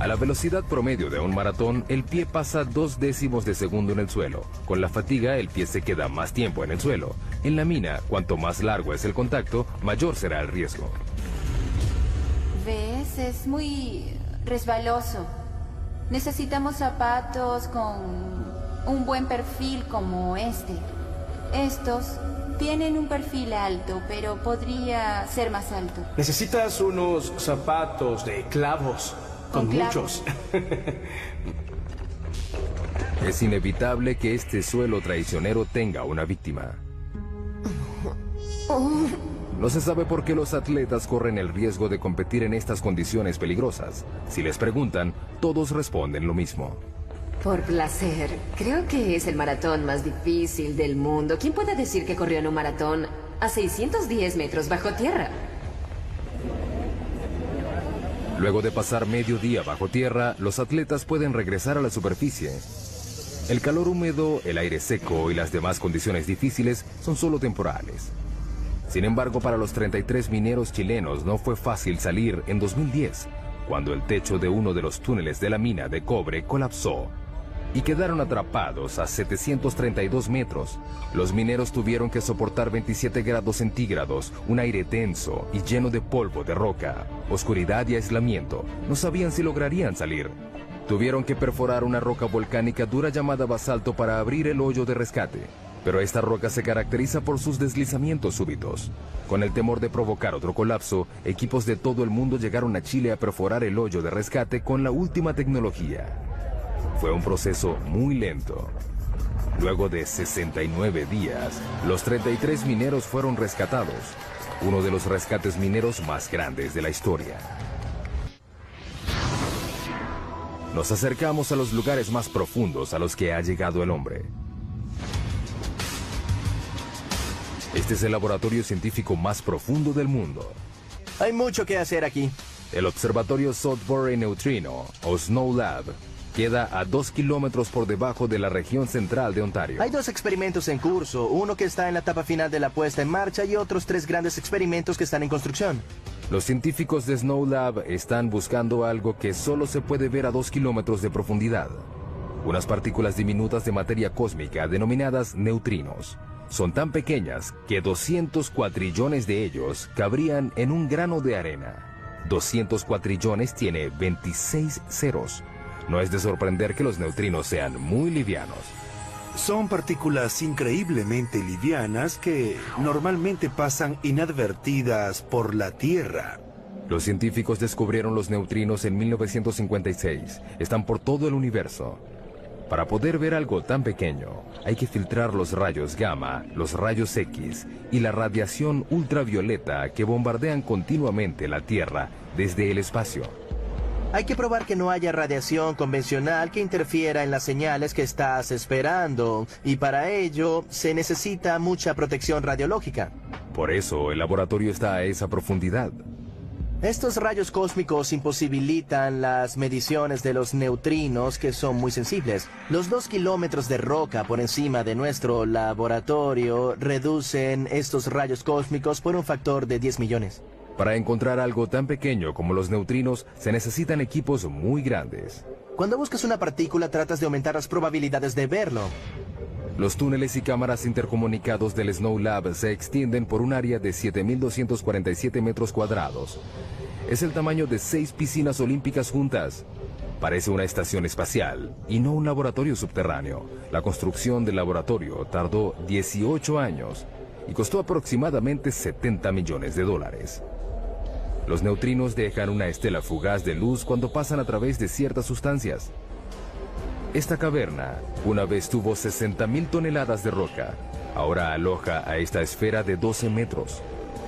A la velocidad promedio de un maratón, el pie pasa 0.2 de segundo en el suelo. Con la fatiga, el pie se queda más tiempo en el suelo. En la mina, cuanto más largo es el contacto, mayor será el riesgo. ¿Ves? Es muy resbaloso. Necesitamos zapatos con un buen perfil como este. Estos tienen un perfil alto, pero podría ser más alto. Necesitas unos zapatos de clavos. Con muchos. Es inevitable que este suelo traicionero tenga una víctima. No se sabe por qué los atletas corren el riesgo de competir en estas condiciones peligrosas. Si les preguntan, todos responden lo mismo. Por placer. Creo que es el maratón más difícil del mundo. ¿Quién puede decir que corrió en un maratón a 610 metros bajo tierra? Luego de pasar medio día bajo tierra, los atletas pueden regresar a la superficie. El calor húmedo, el aire seco y las demás condiciones difíciles son solo temporales. Sin embargo, para los 33 mineros chilenos no fue fácil salir en 2010, cuando el techo de uno de los túneles de la mina de cobre colapsó y quedaron atrapados a 732 metros. Los mineros tuvieron que soportar 27 grados centígrados, un aire tenso y lleno de polvo de roca, oscuridad y aislamiento. No sabían si lograrían salir. Tuvieron que perforar una roca volcánica dura llamada basalto para abrir el hoyo de rescate. Pero esta roca se caracteriza por sus deslizamientos súbitos. Con el temor de provocar otro colapso, equipos de todo el mundo llegaron a Chile a perforar el hoyo de rescate con la última tecnología. Fue un proceso muy lento. Luego de 69 días, los 33 mineros fueron rescatados, uno de los rescates mineros más grandes de la historia. Nos acercamos a los lugares más profundos a los que ha llegado el hombre. Este es el laboratorio científico más profundo del mundo. Hay mucho que hacer aquí. El observatorio Sudbury Neutrino, o Snow Lab, queda a 2 kilómetros por debajo de la región central de Ontario. Hay 2 experimentos en curso, uno que está en la etapa final de la puesta en marcha y otros 3 grandes experimentos que están en construcción. Los científicos de Snow Lab están buscando algo que solo se puede ver a 2 kilómetros de profundidad. Unas partículas diminutas de materia cósmica denominadas neutrinos. Son tan pequeñas que 200 cuatrillones de ellos cabrían en un grano de arena. 200 cuatrillones tiene 26 ceros. No es de sorprender que los neutrinos sean muy livianos. Son partículas increíblemente livianas que normalmente pasan inadvertidas por la Tierra. Los científicos descubrieron los neutrinos en 1956. Están por todo el universo. Para poder ver algo tan pequeño, hay que filtrar los rayos gamma, los rayos X y la radiación ultravioleta que bombardean continuamente la Tierra desde el espacio. Hay que probar que no haya radiación convencional que interfiera en las señales que estás esperando, y para ello se necesita mucha protección radiológica. Por eso el laboratorio está a esa profundidad. Estos rayos cósmicos imposibilitan las mediciones de los neutrinos, que son muy sensibles. Los 2 kilómetros de roca por encima de nuestro laboratorio reducen estos rayos cósmicos por un factor de 10 millones. Para encontrar algo tan pequeño como los neutrinos, se necesitan equipos muy grandes. Cuando buscas una partícula, tratas de aumentar las probabilidades de verlo. Los túneles y cámaras intercomunicados del Snow Lab se extienden por un área de 7.247 metros cuadrados. Es el tamaño de 6 piscinas olímpicas juntas. Parece una estación espacial y no un laboratorio subterráneo. La construcción del laboratorio tardó 18 años y costó aproximadamente $70 millones. Los neutrinos dejan una estela fugaz de luz cuando pasan a través de ciertas sustancias. Esta caverna una vez tuvo 60.000 toneladas de roca. Ahora aloja a esta esfera de 12 metros.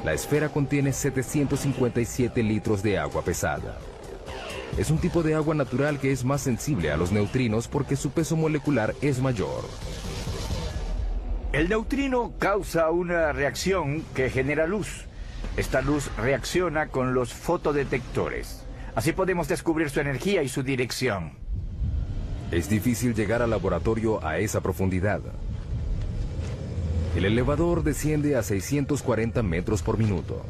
La esfera contiene 757 litros de agua pesada. Es un tipo de agua natural que es más sensible a los neutrinos porque su peso molecular es mayor. El neutrino causa una reacción que genera luz. Esta luz reacciona con los fotodetectores. Así podemos descubrir su energía y su dirección. Es difícil llegar al laboratorio a esa profundidad. El elevador desciende a 640 metros por minuto.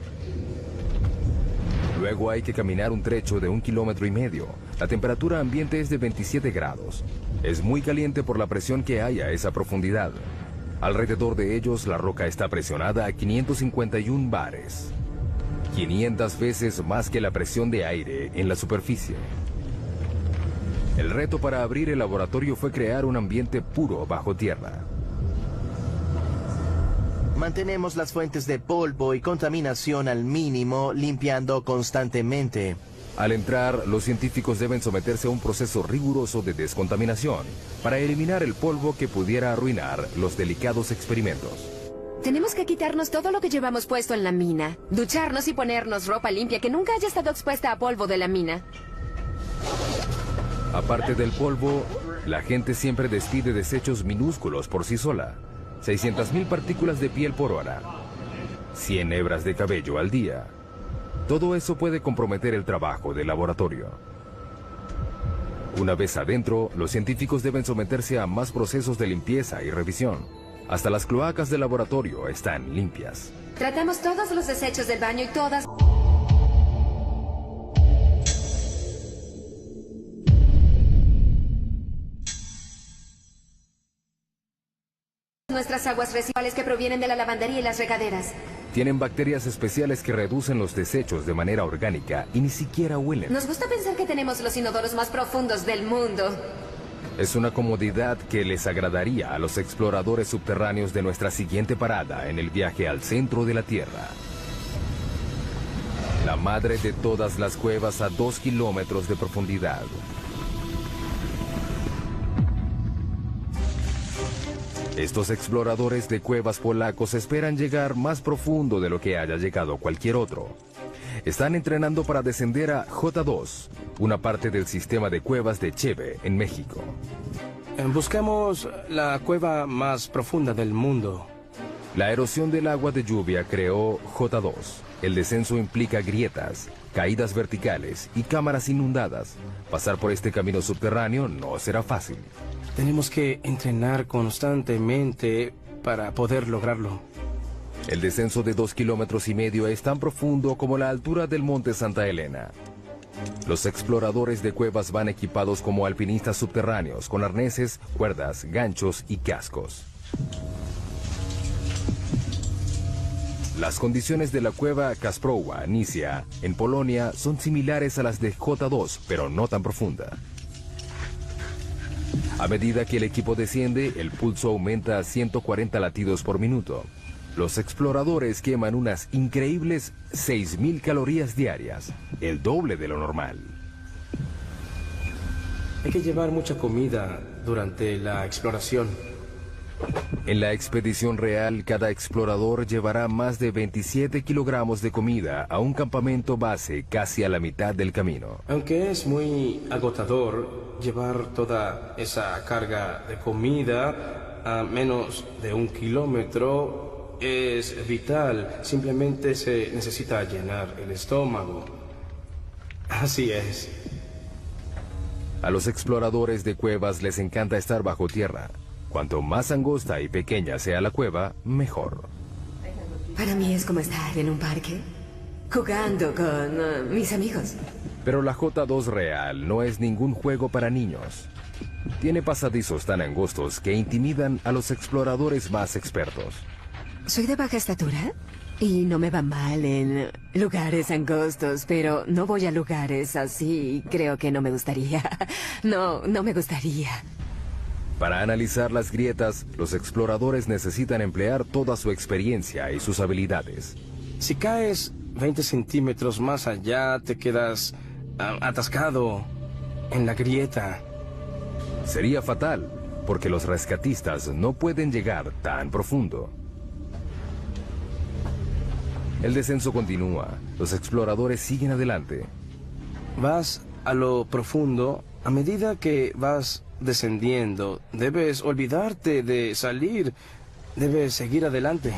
Luego hay que caminar un trecho de 1,5 kilómetros. La temperatura ambiente es de 27 grados. Es muy caliente por la presión que hay a esa profundidad. Alrededor de ellos la roca está presionada a 551 bares. 500 veces más que la presión de aire en la superficie. El reto para abrir el laboratorio fue crear un ambiente puro bajo tierra. Mantenemos las fuentes de polvo y contaminación al mínimo, limpiando constantemente. Al entrar, los científicos deben someterse a un proceso riguroso de descontaminación para eliminar el polvo que pudiera arruinar los delicados experimentos. Tenemos que quitarnos todo lo que llevamos puesto en la mina, ducharnos y ponernos ropa limpia que nunca haya estado expuesta a polvo de la mina. Aparte del polvo, la gente siempre despide desechos minúsculos por sí sola. 600.000 partículas de piel por hora. 100 hebras de cabello al día. Todo eso puede comprometer el trabajo del laboratorio. Una vez adentro, los científicos deben someterse a más procesos de limpieza y revisión. Hasta las cloacas del laboratorio están limpias. Tratamos todos los desechos del baño y todas nuestras aguas residuales que provienen de la lavandería y las regaderas. Tienen bacterias especiales que reducen los desechos de manera orgánica y ni siquiera huelen. Nos gusta pensar que tenemos los inodoros más profundos del mundo. Es una comodidad que les agradaría a los exploradores subterráneos de nuestra siguiente parada en el viaje al centro de la Tierra. La madre de todas las cuevas a 2 kilómetros de profundidad. Estos exploradores de cuevas polacos esperan llegar más profundo de lo que haya llegado cualquier otro. Están entrenando para descender a J2, una parte del sistema de cuevas de Cheve, en México. Buscamos la cueva más profunda del mundo. La erosión del agua de lluvia creó J2. El descenso implica grietas, caídas verticales y cámaras inundadas. Pasar por este camino subterráneo no será fácil. Tenemos que entrenar constantemente para poder lograrlo. El descenso de 2,5 kilómetros es tan profundo como la altura del monte Santa Elena. Los exploradores de cuevas van equipados como alpinistas subterráneos, con arneses, cuerdas, ganchos y cascos. Las condiciones de la cueva Kasprowa Nisia, en Polonia, son similares a las de J2, pero no tan profunda. A medida que el equipo desciende, el pulso aumenta a 140 latidos por minuto. Los exploradores queman unas increíbles 6,000 calorías diarias, el doble de lo normal. Hay que llevar mucha comida durante la exploración. En la expedición real, cada explorador llevará más de 27 kilogramos de comida a un campamento base casi a la mitad del camino. Aunque es muy agotador llevar toda esa carga de comida a menos de 1 kilómetro, es vital. Simplemente se necesita llenar el estómago. Así es. A los exploradores de cuevas les encanta estar bajo tierra. Cuanto más angosta y pequeña sea la cueva, mejor. Para mí es como estar en un parque, jugando con mis amigos. Pero la J2 real no es ningún juego para niños. Tiene pasadizos tan angostos que intimidan a los exploradores más expertos. Soy de baja estatura y no me va mal en lugares angostos, pero no voy a lugares así. Creo que no me gustaría. No me gustaría. Para analizar las grietas, los exploradores necesitan emplear toda su experiencia y sus habilidades. Si caes 20 centímetros más allá, te quedas atascado en la grieta. Sería fatal, porque los rescatistas no pueden llegar tan profundo. El descenso continúa. Los exploradores siguen adelante. Vas a lo profundo. A medida que vas descendiendo, debes olvidarte de salir. Debes seguir adelante.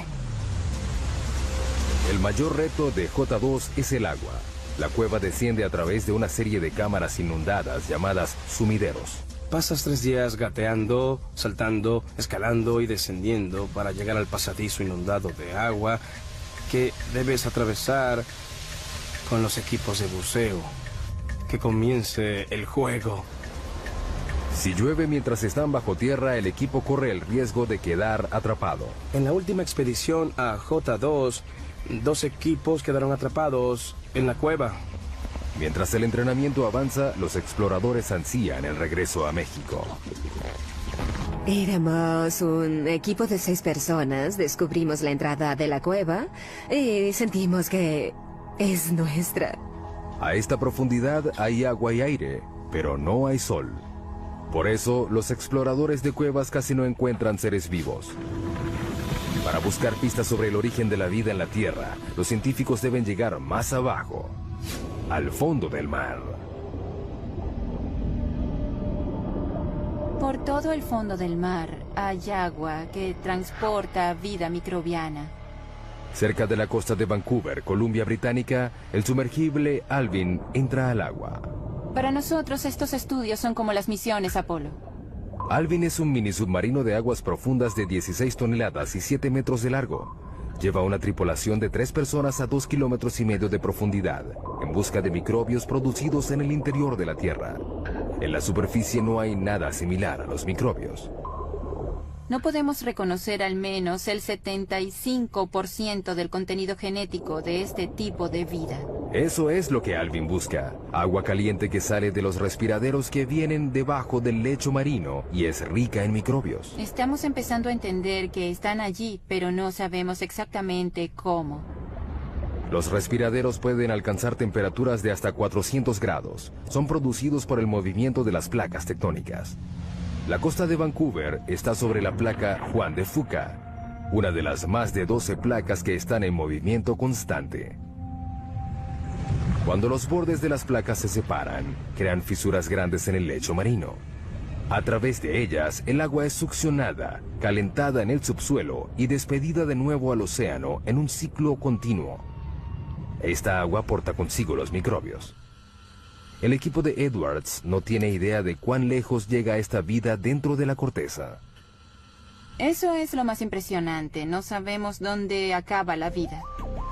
El mayor reto de J2 es el agua. La cueva desciende a través de una serie de cámaras inundadas llamadas sumideros. Pasas 3 días gateando, saltando, escalando y descendiendo para llegar al pasadizo inundado de agua que debes atravesar con los equipos de buceo. Que comience el juego. Si llueve mientras están bajo tierra, el equipo corre el riesgo de quedar atrapado. En la última expedición a J2, 2 equipos quedaron atrapados en la cueva. Mientras el entrenamiento avanza, los exploradores ansían el regreso a México. Éramos un equipo de 6 personas, descubrimos la entrada de la cueva y sentimos que es nuestra. A esta profundidad hay agua y aire, pero no hay sol. Por eso, los exploradores de cuevas casi no encuentran seres vivos. Para buscar pistas sobre el origen de la vida en la Tierra, los científicos deben llegar más abajo, al fondo del mar. Por todo el fondo del mar hay agua que transporta vida microbiana. Cerca de la costa de Vancouver, Columbia Británica, el sumergible Alvin entra al agua. Para nosotros estos estudios son como las misiones Apolo. Alvin es un mini submarino de aguas profundas de 16 toneladas y 7 metros de largo. Lleva una tripulación de 3 personas a 2,5 kilómetros de profundidad, en busca de microbios producidos en el interior de la Tierra. En la superficie no hay nada similar a los microbios. No podemos reconocer al menos el 75% del contenido genético de este tipo de vida. Eso es lo que Alvin busca. Agua caliente que sale de los respiraderos que vienen debajo del lecho marino y es rica en microbios. Estamos empezando a entender que están allí, pero no sabemos exactamente cómo. Los respiraderos pueden alcanzar temperaturas de hasta 400 grados. Son producidos por el movimiento de las placas tectónicas. La costa de Vancouver está sobre la placa Juan de Fuca, una de las más de 12 placas que están en movimiento constante. Cuando los bordes de las placas se separan, crean fisuras grandes en el lecho marino. A través de ellas, el agua es succionada, calentada en el subsuelo y despedida de nuevo al océano en un ciclo continuo. Esta agua porta consigo los microbios. El equipo de Edwards no tiene idea de cuán lejos llega esta vida dentro de la corteza. Eso es lo más impresionante. No sabemos dónde acaba la vida.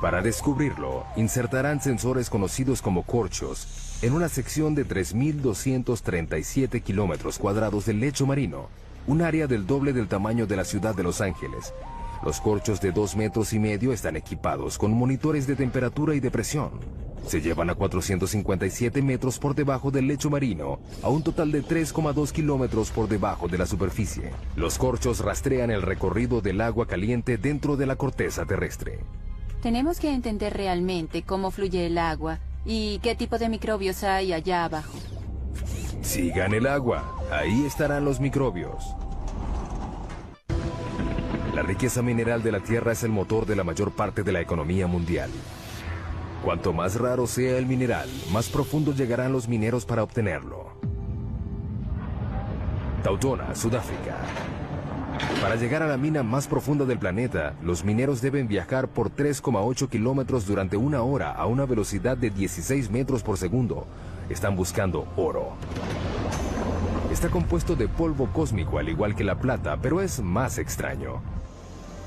Para descubrirlo, insertarán sensores conocidos como corchos en una sección de 3.237 kilómetros cuadrados del lecho marino, un área del doble del tamaño de la ciudad de Los Ángeles. Los corchos de 2,5 metros están equipados con monitores de temperatura y de presión. Se llevan a 457 metros por debajo del lecho marino, a un total de 3,2 kilómetros por debajo de la superficie. Los corchos rastrean el recorrido del agua caliente dentro de la corteza terrestre. Tenemos que entender realmente cómo fluye el agua y qué tipo de microbios hay allá abajo. Sigan el agua, ahí estarán los microbios. La riqueza mineral de la Tierra es el motor de la mayor parte de la economía mundial. Cuanto más raro sea el mineral, más profundo llegarán los mineros para obtenerlo. Tautona, Sudáfrica. Para llegar a la mina más profunda del planeta, los mineros deben viajar por 3,8 kilómetros durante 1 hora a una velocidad de 16 metros por segundo. Están buscando oro. Está compuesto de polvo cósmico al igual que la plata, pero es más extraño.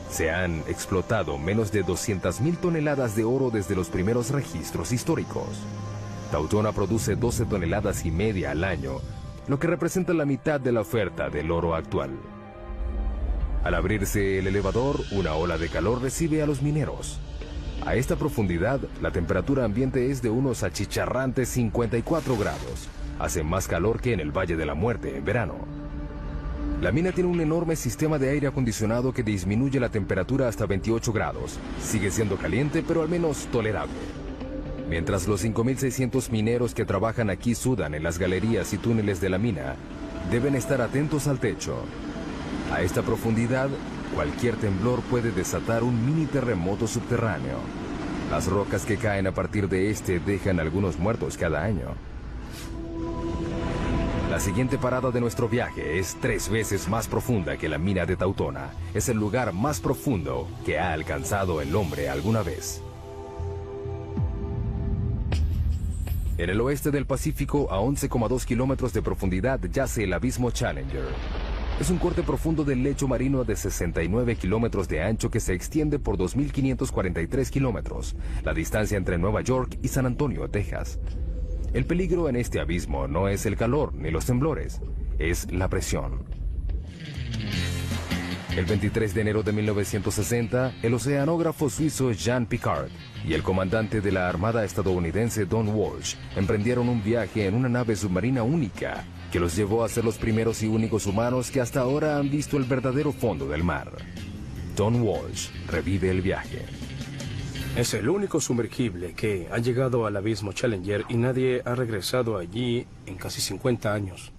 Se han explotado menos de 200,000 toneladas de oro desde los primeros registros históricos. Tautona produce 12,5 toneladas al año, lo que representa la mitad de la oferta del oro actual. Al abrirse el elevador, una ola de calor recibe a los mineros. A esta profundidad, la temperatura ambiente es de unos achicharrantes 54 grados. Hace más calor que en el Valle de la Muerte en verano. La mina tiene un enorme sistema de aire acondicionado que disminuye la temperatura hasta 28 grados. Sigue siendo caliente, pero al menos tolerable. Mientras los 5.600 mineros que trabajan aquí sudan en las galerías y túneles de la mina, deben estar atentos al techo. A esta profundidad, cualquier temblor puede desatar un mini terremoto subterráneo. Las rocas que caen a partir de este dejan algunos muertos cada año. La siguiente parada de nuestro viaje es 3 veces más profunda que la mina de Tautona. Es el lugar más profundo que ha alcanzado el hombre alguna vez. En el oeste del Pacífico, a 11,2 kilómetros de profundidad, yace el abismo Challenger. Es un corte profundo del lecho marino de 69 kilómetros de ancho que se extiende por 2.543 kilómetros, la distancia entre Nueva York y San Antonio, Texas. El peligro en este abismo no es el calor ni los temblores, es la presión. El 23 de enero de 1960, el oceanógrafo suizo Jean Piccard y el comandante de la Armada estadounidense Don Walsh emprendieron un viaje en una nave submarina única que los llevó a ser los primeros y únicos humanos que hasta ahora han visto el verdadero fondo del mar. Don Walsh revive el viaje. Es el único sumergible que ha llegado al abismo Challenger y nadie ha regresado allí en casi 50 años.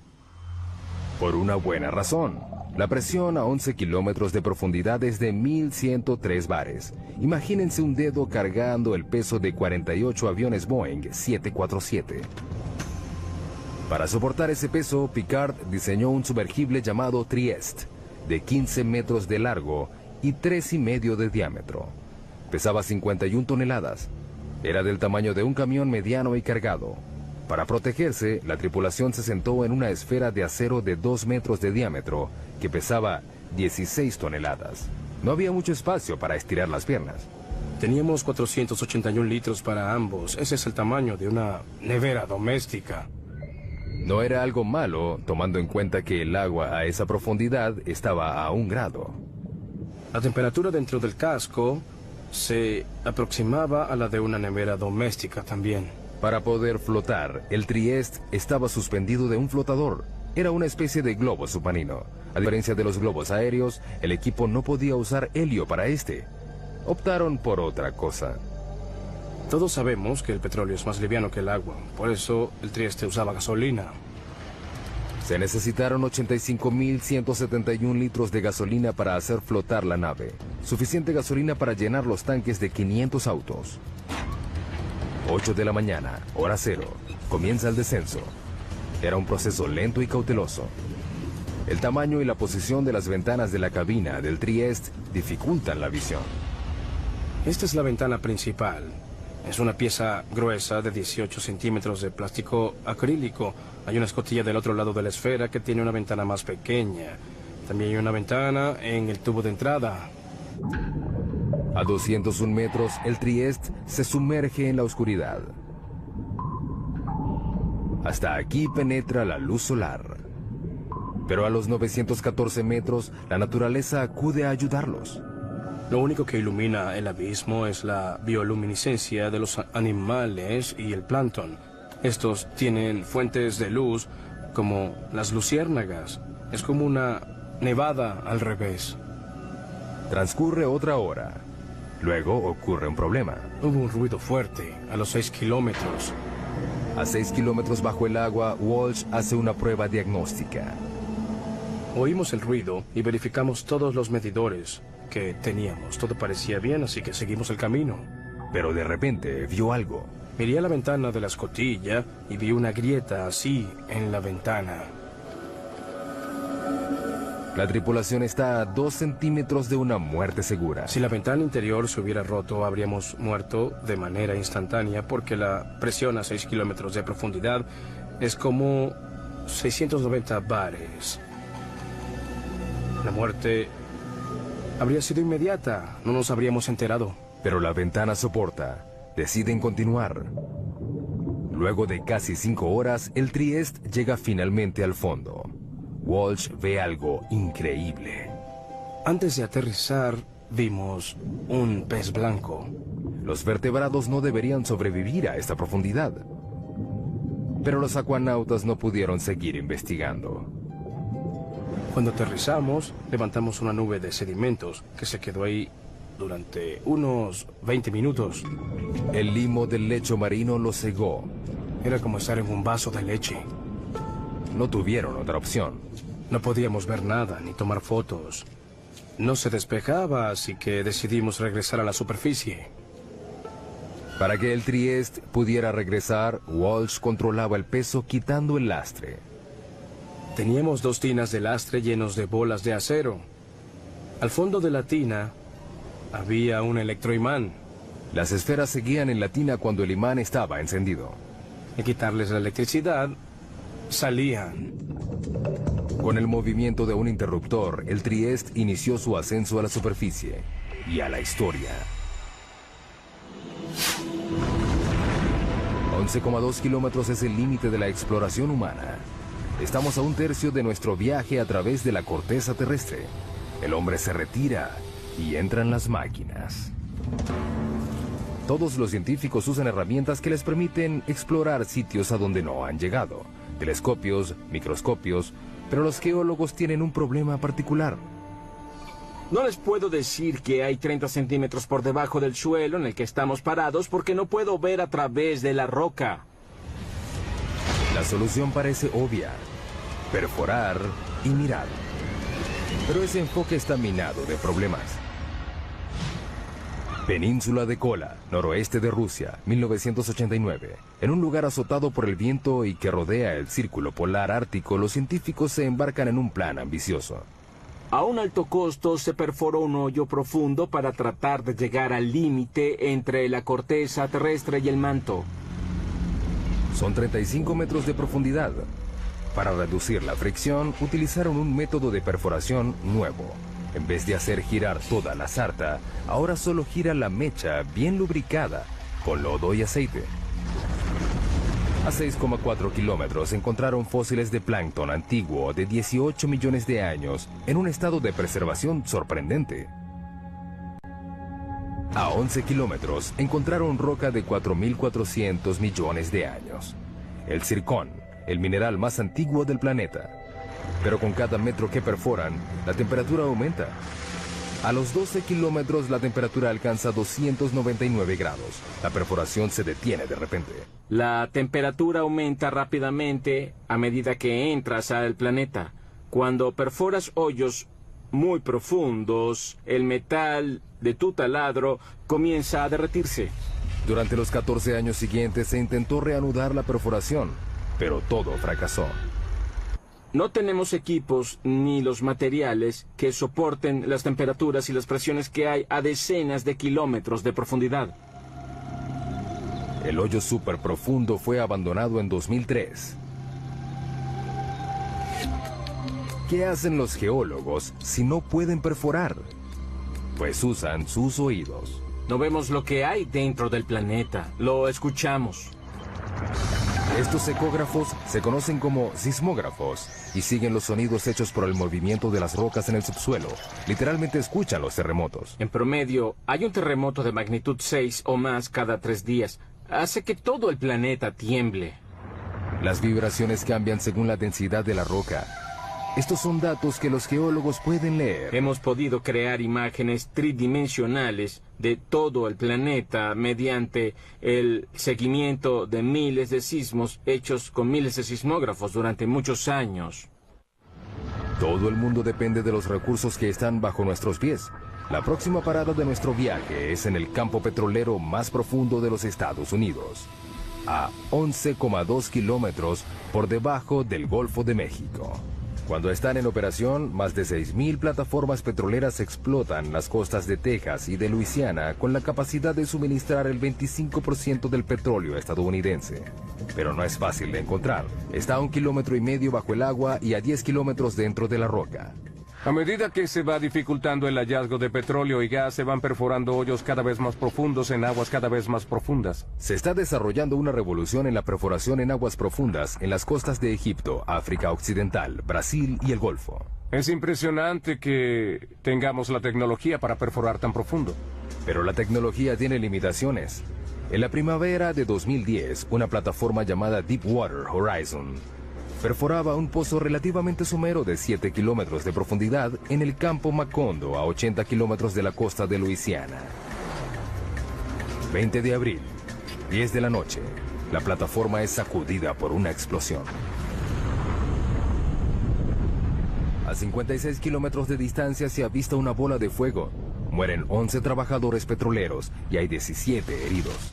Por una buena razón. La presión a 11 kilómetros de profundidad es de 1.103 bares. Imagínense un dedo cargando el peso de 48 aviones Boeing 747. Para soportar ese peso, Piccard diseñó un sumergible llamado Trieste, de 15 metros de largo y 3,5 de diámetro. Pesaba 51 toneladas. Era del tamaño de un camión mediano y cargado. Para protegerse, la tripulación se sentó en una esfera de acero de 2 metros de diámetro que pesaba 16 toneladas. No había mucho espacio para estirar las piernas. Teníamos 481 litros para ambos. Ese es el tamaño de una nevera doméstica. No era algo malo, tomando en cuenta que el agua a esa profundidad estaba a 1 grado. La temperatura dentro del casco se aproximaba a la de una nevera doméstica también. Para poder flotar, el Trieste estaba suspendido de un flotador. Era una especie de globo submarino. A diferencia de los globos aéreos, el equipo no podía usar helio para este. Optaron por otra cosa. Todos sabemos que el petróleo es más liviano que el agua. Por eso el Trieste usaba gasolina. Se necesitaron 85.171 litros de gasolina para hacer flotar la nave. Suficiente gasolina para llenar los tanques de 500 autos. 8 de la mañana, hora cero. Comienza el descenso. Era un proceso lento y cauteloso. El tamaño y la posición de las ventanas de la cabina del Trieste dificultan la visión. Esta es la ventana principal. Es una pieza gruesa de 18 centímetros de plástico acrílico. Hay una escotilla del otro lado de la esfera que tiene una ventana más pequeña. También hay una ventana en el tubo de entrada. A 201 metros, el Trieste se sumerge en la oscuridad. Hasta aquí penetra la luz solar. Pero a los 914 metros, la naturaleza acude a ayudarlos. Lo único que ilumina el abismo es la bioluminiscencia de los animales y el plancton. Estos tienen fuentes de luz como las luciérnagas. Es como una nevada al revés. Transcurre otra hora. Luego ocurre un problema. Hubo un ruido fuerte a los 6 kilómetros. A 6 kilómetros bajo el agua, Walsh hace una prueba diagnóstica. Oímos el ruido y verificamos todos los medidores que teníamos. Todo parecía bien, así que seguimos el camino. Pero de repente vio algo. Miré a la ventana de la escotilla y vi una grieta así en la ventana. La tripulación está a 2 centímetros de una muerte segura. Si la ventana interior se hubiera roto, habríamos muerto de manera instantánea porque la presión a 6 kilómetros de profundidad es como 690 bares. La muerte habría sido inmediata, no nos habríamos enterado. Pero la ventana soporta. Deciden continuar. Luego de casi 5 horas, el Trieste llega finalmente al fondo. Walsh ve algo increíble. Antes de aterrizar, vimos un pez blanco. Los vertebrados no deberían sobrevivir a esta profundidad. Pero los acuanautas no pudieron seguir investigando. Cuando aterrizamos, levantamos una nube de sedimentos que se quedó ahí durante unos 20 minutos. El limo del lecho marino lo cegó. Era como estar en un vaso de leche. No tuvieron otra opción. No podíamos ver nada ni tomar fotos. No se despejaba, así que decidimos regresar a la superficie. Para que el Trieste pudiera regresar, Walsh controlaba el peso quitando el lastre. Teníamos 2 tinas de lastre llenos de bolas de acero. Al fondo de la tina había un electroimán. Las esferas seguían en la tina cuando el imán estaba encendido. Al quitarles la electricidad, salían. Con el movimiento de un interruptor, el Trieste inició su ascenso a la superficie y a la historia. 11,2 kilómetros es el límite de la exploración humana. Estamos a 1/3 de nuestro viaje a través de la corteza terrestre. El hombre se retira y entran las máquinas. Todos los científicos usan herramientas que les permiten explorar sitios a donde no han llegado. Telescopios, microscopios, pero los geólogos tienen un problema particular. No les puedo decir que hay 30 centímetros por debajo del suelo en el que estamos parados porque no puedo ver a través de la roca. La solución parece obvia: perforar y mirar. Pero ese enfoque está minado de problemas. Península de Kola, noroeste de Rusia, 1989. En un lugar azotado por el viento y que rodea el círculo polar ártico, los científicos se embarcan en un plan ambicioso. A un alto costo se perforó un hoyo profundo para tratar de llegar al límite entre la corteza terrestre y el manto. Son 35 metros de profundidad. Para reducir la fricción, utilizaron un método de perforación nuevo. En vez de hacer girar toda la sarta, ahora solo gira la mecha bien lubricada, con lodo y aceite. A 6,4 kilómetros encontraron fósiles de plancton antiguo de 18 millones de años en un estado de preservación sorprendente. A 11 kilómetros encontraron roca de 4.400 millones de años. El zircón, el mineral más antiguo del planeta. Pero con cada metro que perforan, la temperatura aumenta. A los 12 kilómetros la temperatura alcanza 299 grados. La perforación se detiene de repente. La temperatura aumenta rápidamente a medida que entras al planeta. Cuando perforas hoyos muy profundos, el metal de tu taladro comienza a derretirse. Durante los 14 años siguientes se intentó reanudar la perforación, pero todo fracasó. No tenemos equipos ni los materiales que soporten las temperaturas y las presiones que hay a decenas de kilómetros de profundidad. El hoyo súper profundo fue abandonado en 2003. ¿Qué hacen los geólogos si no pueden perforar? Pues usan sus oídos. No vemos lo que hay dentro del planeta, lo escuchamos. Estos ecógrafos se conocen como sismógrafos y siguen los sonidos hechos por el movimiento de las rocas en el subsuelo. Literalmente escuchan los terremotos. En promedio, hay un terremoto de magnitud 6 o más cada 3 días. Hace que todo el planeta tiemble. Las vibraciones cambian según la densidad de la roca. Estos son datos que los geólogos pueden leer. Hemos podido crear imágenes tridimensionales de todo el planeta mediante el seguimiento de miles de sismos hechos con miles de sismógrafos durante muchos años. Todo el mundo depende de los recursos que están bajo nuestros pies. La próxima parada de nuestro viaje es en el campo petrolero más profundo de los Estados Unidos, a 11,2 kilómetros por debajo del Golfo de México. Cuando están en operación, más de 6.000 plataformas petroleras explotan las costas de Texas y de Luisiana con la capacidad de suministrar el 25% del petróleo estadounidense. Pero no es fácil de encontrar. Está a 1,5 kilómetros bajo el agua y a 10 kilómetros dentro de la roca. A medida que se va dificultando el hallazgo de petróleo y gas, se van perforando hoyos cada vez más profundos en aguas cada vez más profundas. Se está desarrollando una revolución en la perforación en aguas profundas en las costas de Egipto, África Occidental, Brasil y el Golfo. Es impresionante que tengamos la tecnología para perforar tan profundo. Pero la tecnología tiene limitaciones. En la primavera de 2010, una plataforma llamada Deepwater Horizon perforaba un pozo relativamente somero de 7 kilómetros de profundidad en el campo Macondo, a 80 kilómetros de la costa de Luisiana. 20 de abril, 10 de la noche, la plataforma es sacudida por una explosión. A 56 kilómetros de distancia se avista una bola de fuego. Mueren 11 trabajadores petroleros y hay 17 heridos.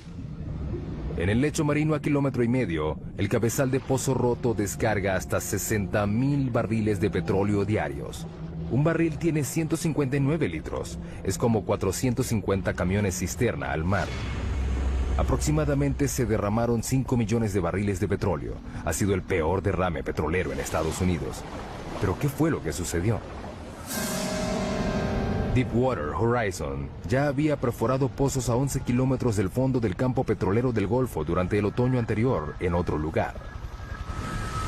En el lecho marino a 1,5 kilómetros, el cabezal de pozo roto descarga hasta 60.000 barriles de petróleo diarios. Un barril tiene 159 litros. Es como 450 camiones cisterna al mar. Aproximadamente se derramaron 5 millones de barriles de petróleo. Ha sido el peor derrame petrolero en Estados Unidos. ¿Pero qué fue lo que sucedió? Deepwater Horizon ya había perforado pozos a 11 kilómetros del fondo del campo petrolero del Golfo durante el otoño anterior en otro lugar.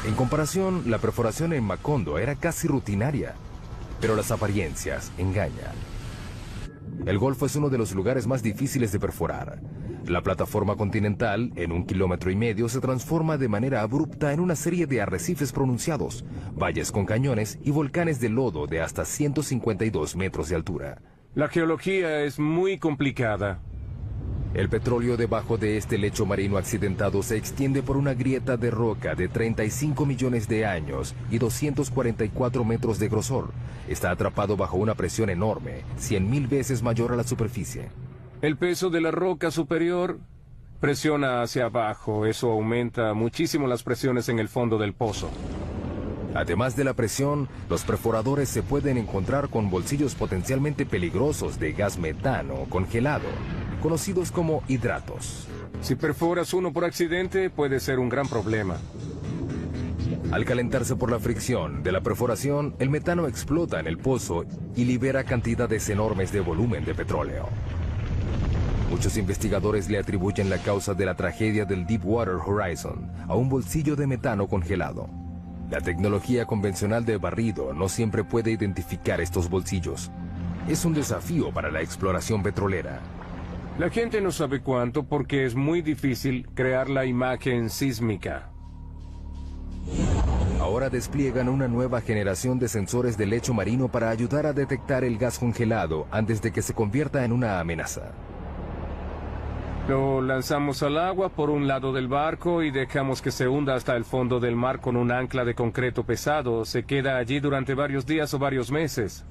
En comparación, la perforación en Macondo era casi rutinaria, pero las apariencias engañan. El Golfo es uno de los lugares más difíciles de perforar. La plataforma continental, en 1,5 kilómetros, se transforma de manera abrupta en una serie de arrecifes pronunciados, valles con cañones y volcanes de lodo de hasta 152 metros de altura. La geología es muy complicada. El petróleo debajo de este lecho marino accidentado se extiende por una grieta de roca de 35 millones de años y 244 metros de grosor. Está atrapado bajo una presión enorme, 100.000 veces mayor a la superficie. El peso de la roca superior presiona hacia abajo. Eso aumenta muchísimo las presiones en el fondo del pozo. Además de la presión, los perforadores se pueden encontrar con bolsillos potencialmente peligrosos de gas metano congelado. conocidos como hidratos. Si perforas uno por accidente, puede ser un gran problema. Al calentarse por la fricción de la perforación, el metano explota en el pozo y libera cantidades enormes de volumen de petróleo. Muchos investigadores le atribuyen la causa de la tragedia del Deepwater Horizon a un bolsillo de metano congelado. La tecnología convencional de barrido no siempre puede identificar estos bolsillos. Es un desafío para la exploración petrolera. La gente no sabe cuánto porque es muy difícil crear la imagen sísmica. Ahora despliegan una nueva generación de sensores de lecho marino para ayudar a detectar el gas congelado antes de que se convierta en una amenaza. Lo lanzamos al agua por un lado del barco y dejamos que se hunda hasta el fondo del mar con un ancla de concreto pesado. Se queda allí durante varios días o varios meses.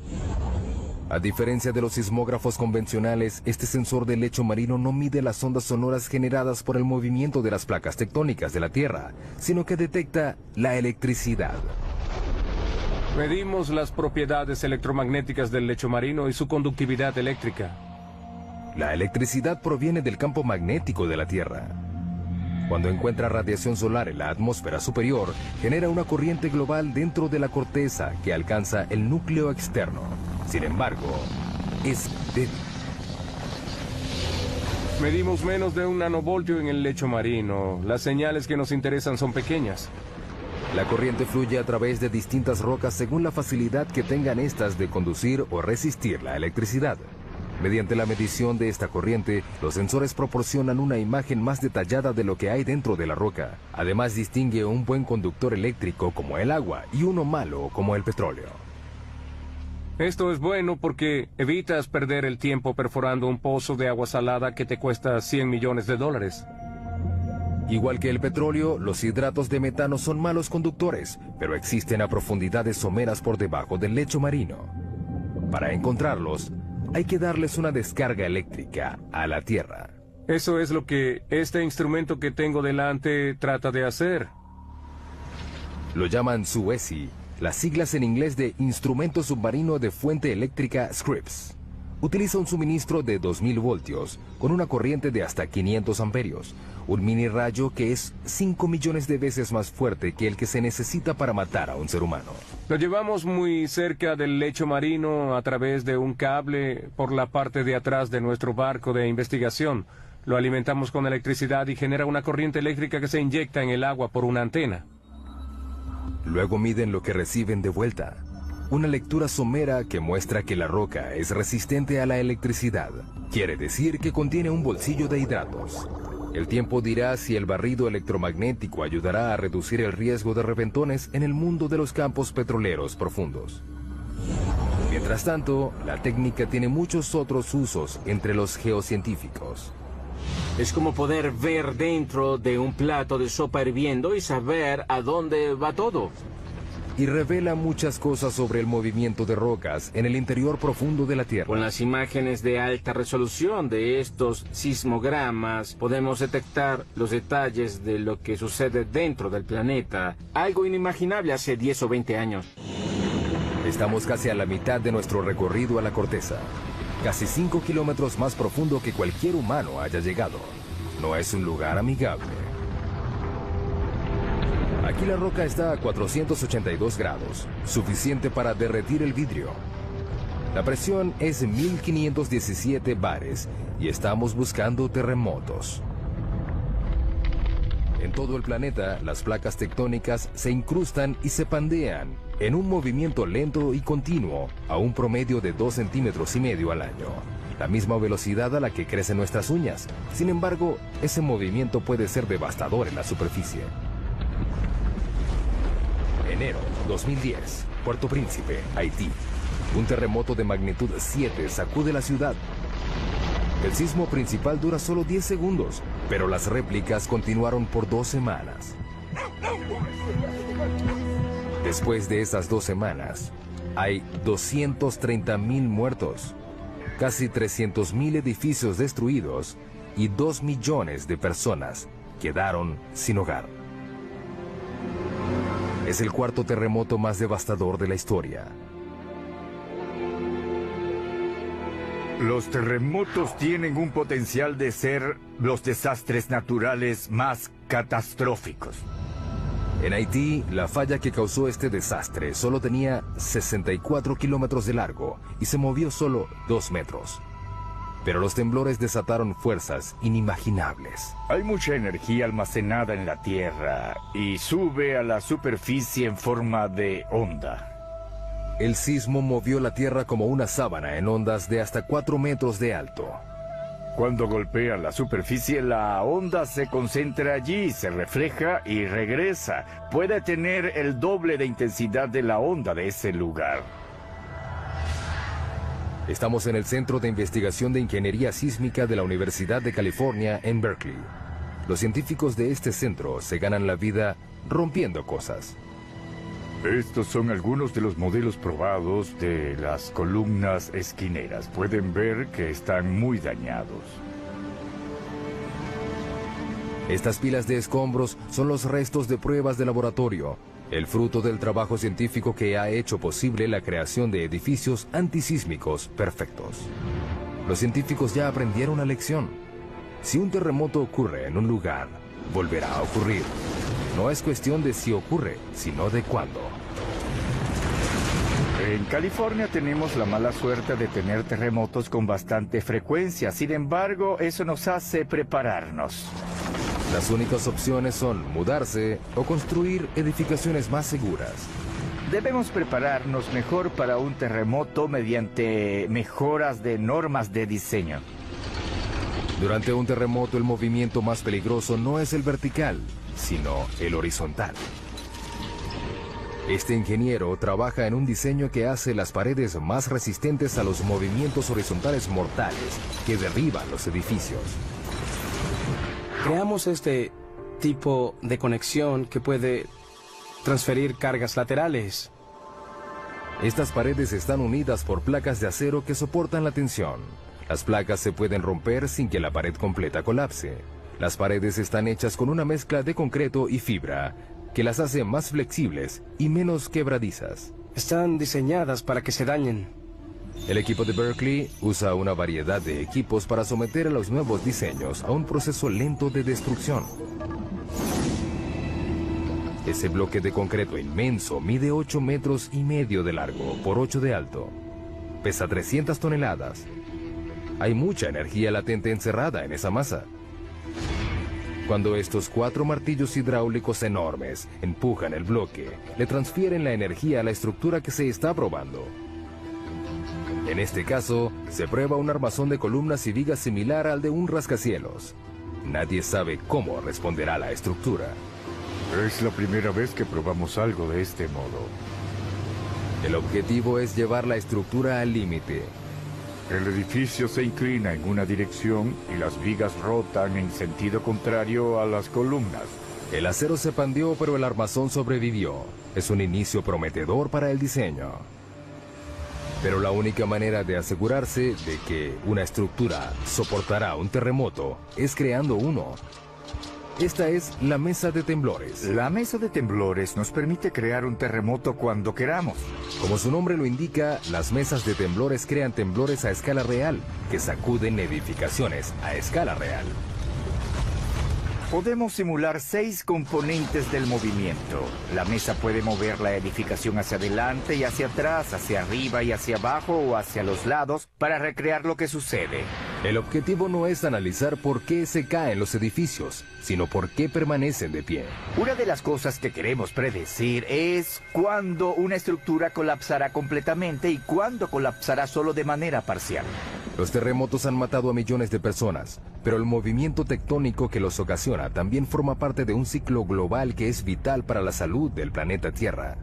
A diferencia de los sismógrafos convencionales, este sensor de lecho marino no mide las ondas sonoras generadas por el movimiento de las placas tectónicas de la Tierra, sino que detecta la electricidad. Medimos las propiedades electromagnéticas del lecho marino y su conductividad eléctrica. La electricidad proviene del campo magnético de la Tierra. Cuando encuentra radiación solar en la atmósfera superior, genera una corriente global dentro de la corteza que alcanza el núcleo externo. Sin embargo, es débil. Medimos menos de 1 nanovoltio en el lecho marino. Las señales que nos interesan son pequeñas. La corriente fluye a través de distintas rocas según la facilidad que tengan estas de conducir o resistir la electricidad. Mediante la medición de esta corriente, los sensores proporcionan una imagen más detallada de lo que hay dentro de la roca. Además, distingue un buen conductor eléctrico como el agua y uno malo como el petróleo. Esto es bueno porque evitas perder el tiempo perforando un pozo de agua salada que te cuesta $100 millones. Igual que el petróleo, los hidratos de metano son malos conductores, pero existen a profundidades someras por debajo del lecho marino. Para encontrarlos, hay que darles una descarga eléctrica a la Tierra. Eso es lo que este instrumento que tengo delante trata de hacer. Lo llaman SUESI, las siglas en inglés de Instrumento Submarino de Fuente Eléctrica Scripps. Utiliza un suministro de 2000 voltios con una corriente de hasta 500 amperios, un mini rayo que es 5 millones de veces más fuerte que el que se necesita para matar a un ser humano. Lo llevamos muy cerca del lecho marino a través de un cable por la parte de atrás de nuestro barco de investigación. Lo alimentamos con electricidad y genera una corriente eléctrica que se inyecta en el agua por una antena. Luego miden lo que reciben de vuelta. Una lectura somera que muestra que la roca es resistente a la electricidad. Quiere decir que contiene un bolsillo de hidratos. El tiempo dirá si el barrido electromagnético ayudará a reducir el riesgo de reventones en el mundo de los campos petroleros profundos. Mientras tanto, la técnica tiene muchos otros usos entre los geocientíficos. Es como poder ver dentro de un plato de sopa hirviendo y saber a dónde va todo. Y revela muchas cosas sobre el movimiento de rocas en el interior profundo de la Tierra. Con las imágenes de alta resolución de estos sismogramas, podemos detectar los detalles de lo que sucede dentro del planeta. Algo inimaginable hace 10 o 20 años. Estamos casi a la mitad de nuestro recorrido a la corteza. Casi 5 kilómetros más profundo que cualquier humano haya llegado. No es un lugar amigable. Aquí la roca está a 482 grados, suficiente para derretir el vidrio. La presión es 1517 bares y estamos buscando terremotos. En todo el planeta, las placas tectónicas se incrustan y se pandean en un movimiento lento y continuo a un promedio de 2,5 centímetros al año. La misma velocidad a la que crecen nuestras uñas. Sin embargo, ese movimiento puede ser devastador en la superficie. Enero 2010, Puerto Príncipe, Haití. Un terremoto de magnitud 7 sacude la ciudad. El sismo principal dura solo 10 segundos, pero las réplicas continuaron por 2 semanas. Después de esas 2 semanas, hay 230,000 muertos, casi 300,000 edificios destruidos y 2 millones de personas quedaron sin hogar. Es el cuarto terremoto más devastador de la historia. Los terremotos tienen un potencial de ser los desastres naturales más catastróficos. En Haití, la falla que causó este desastre solo tenía 64 kilómetros de largo y se movió solo 2 metros. Pero los temblores desataron fuerzas inimaginables. Hay mucha energía almacenada en la Tierra y sube a la superficie en forma de onda. El sismo movió la Tierra como una sábana en ondas de hasta 4 metros de alto. Cuando golpea la superficie, la onda se concentra allí, se refleja y regresa. Puede tener el doble de intensidad de la onda de ese lugar. Estamos en el Centro de Investigación de Ingeniería Sísmica de la Universidad de California en Berkeley. Los científicos de este centro se ganan la vida rompiendo cosas. Estos son algunos de los modelos probados de las columnas esquineras. Pueden ver que están muy dañados. Estas pilas de escombros son los restos de pruebas de laboratorio, el fruto del trabajo científico que ha hecho posible la creación de edificios antisísmicos perfectos. Los científicos ya aprendieron la lección. Si un terremoto ocurre en un lugar, volverá a ocurrir. No es cuestión de si ocurre, sino de cuándo. En California tenemos la mala suerte de tener terremotos con bastante frecuencia. Sin embargo, eso nos hace prepararnos. Las únicas opciones son mudarse o construir edificaciones más seguras. Debemos prepararnos mejor para un terremoto mediante mejoras de normas de diseño. Durante un terremoto, el movimiento más peligroso no es el vertical, sino el horizontal. Este ingeniero trabaja en un diseño que hace las paredes más resistentes a los movimientos horizontales mortales que derriban los edificios. Creamos este tipo de conexión que puede transferir cargas laterales. Estas paredes están unidas por placas de acero que soportan la tensión. Las placas se pueden romper sin que la pared completa colapse. Las paredes están hechas con una mezcla de concreto y fibra, que las hace más flexibles y menos quebradizas. Están diseñadas para que se dañen. El equipo de Berkeley usa una variedad de equipos para someter a los nuevos diseños a un proceso lento de destrucción. Ese bloque de concreto inmenso mide 8 metros y medio de largo por 8 de alto. Pesa 300 toneladas. Hay mucha energía latente encerrada en esa masa. Cuando estos 4 martillos hidráulicos enormes empujan el bloque, le transfieren la energía a la estructura que se está probando. En este caso, se prueba un armazón de columnas y vigas similar al de un rascacielos. Nadie sabe cómo responderá la estructura. Es la primera vez que probamos algo de este modo. El objetivo es llevar la estructura al límite. El edificio se inclina en una dirección y las vigas rotan en sentido contrario a las columnas. El acero se pandeó, pero el armazón sobrevivió. Es un inicio prometedor para el diseño. Pero la única manera de asegurarse de que una estructura soportará un terremoto es creando uno. Esta es la mesa de temblores. La mesa de temblores nos permite crear un terremoto cuando queramos. Como su nombre lo indica, las mesas de temblores crean temblores a escala real, que sacuden edificaciones a escala real. Podemos simular 6 componentes del movimiento. La mesa puede mover la edificación hacia adelante y hacia atrás, hacia arriba y hacia abajo o hacia los lados para recrear lo que sucede. El objetivo no es analizar por qué se caen los edificios, sino por qué permanecen de pie. Una de las cosas que queremos predecir es cuándo una estructura colapsará completamente y cuándo colapsará solo de manera parcial. Los terremotos han matado a millones de personas, pero el movimiento tectónico que los ocasiona también forma parte de un ciclo global que es vital para la salud del planeta Tierra.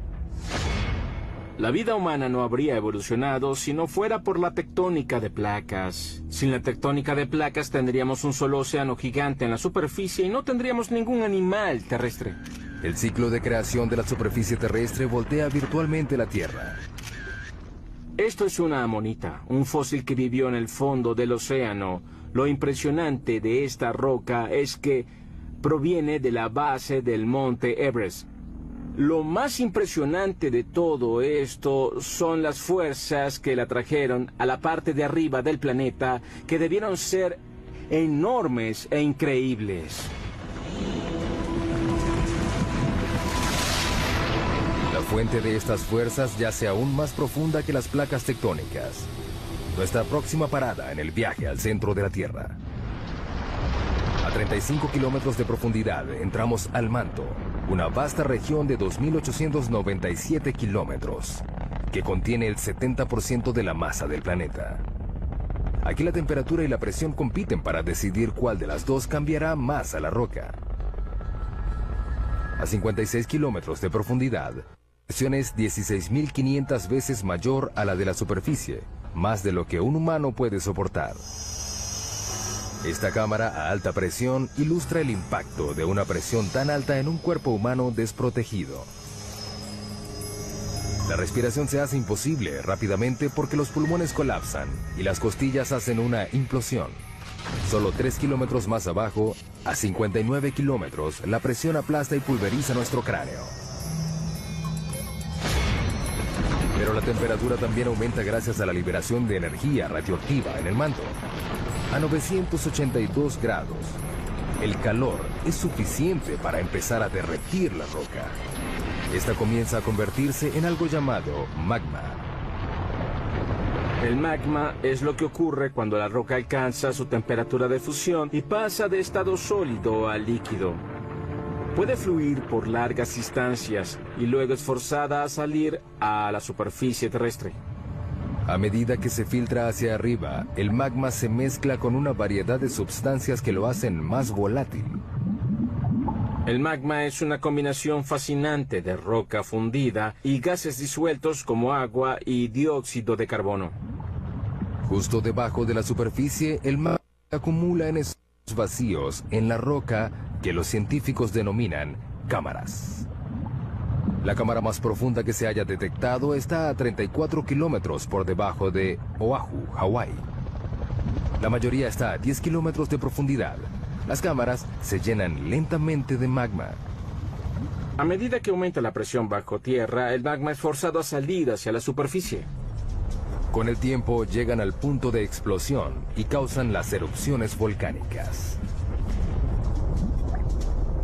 La vida humana no habría evolucionado si no fuera por la tectónica de placas. Sin la tectónica de placas tendríamos un solo océano gigante en la superficie y no tendríamos ningún animal terrestre. El ciclo de creación de la superficie terrestre voltea virtualmente la Tierra. Esto es una amonita, un fósil que vivió en el fondo del océano. Lo impresionante de esta roca es que proviene de la base del monte Everest. Lo más impresionante de todo esto son las fuerzas que la trajeron a la parte de arriba del planeta, que debieron ser enormes e increíbles. La fuente de estas fuerzas yace aún más profunda que las placas tectónicas. Nuestra próxima parada en el viaje al centro de la Tierra. A 35 kilómetros de profundidad entramos al manto, una vasta región de 2.897 kilómetros, que contiene el 70% de la masa del planeta. Aquí la temperatura y la presión compiten para decidir cuál de las dos cambiará más a la roca. A 56 kilómetros de profundidad, la presión es 16.500 veces mayor a la de la superficie, más de lo que un humano puede soportar. Esta cámara a alta presión ilustra el impacto de una presión tan alta en un cuerpo humano desprotegido. La respiración se hace imposible rápidamente porque los pulmones colapsan y las costillas hacen una implosión. Solo 3 kilómetros más abajo, a 59 kilómetros, la presión aplasta y pulveriza nuestro cráneo. Pero la temperatura también aumenta gracias a la liberación de energía radioactiva en el manto. A 982 grados, el calor es suficiente para empezar a derretir la roca. Esta comienza a convertirse en algo llamado magma. El magma es lo que ocurre cuando la roca alcanza su temperatura de fusión y pasa de estado sólido a líquido. Puede fluir por largas distancias y luego es forzada a salir a la superficie terrestre. A medida que se filtra hacia arriba, el magma se mezcla con una variedad de sustancias que lo hacen más volátil. El magma es una combinación fascinante de roca fundida y gases disueltos como agua y dióxido de carbono. Justo debajo de la superficie, el magma acumula en esos vacíos en la roca que los científicos denominan cámaras. La cámara más profunda que se haya detectado está a 34 kilómetros por debajo de Oahu, Hawái. La mayoría está a 10 kilómetros de profundidad. Las cámaras se llenan lentamente de magma. A medida que aumenta la presión bajo tierra, el magma es forzado a salir hacia la superficie. Con el tiempo llegan al punto de explosión y causan las erupciones volcánicas.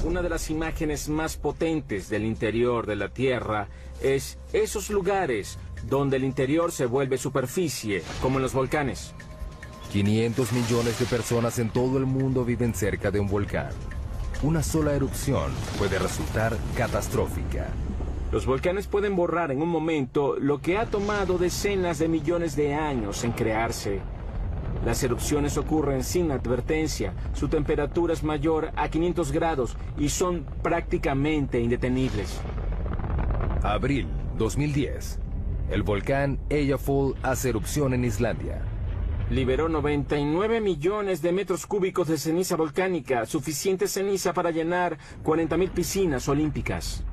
Una de las imágenes más potentes del interior de la Tierra es esos lugares donde el interior se vuelve superficie, como en los volcanes. 500 millones de personas en todo el mundo viven cerca de un volcán. Una sola erupción puede resultar catastrófica. Los volcanes pueden borrar en un momento lo que ha tomado decenas de millones de años en crearse. Las erupciones ocurren sin advertencia, su temperatura es mayor a 500 grados y son prácticamente indetenibles. Abril 2010. El volcán Eyjafjall hace erupción en Islandia. Liberó 99 millones de metros cúbicos de ceniza volcánica, suficiente ceniza para llenar 40.000 piscinas olímpicas.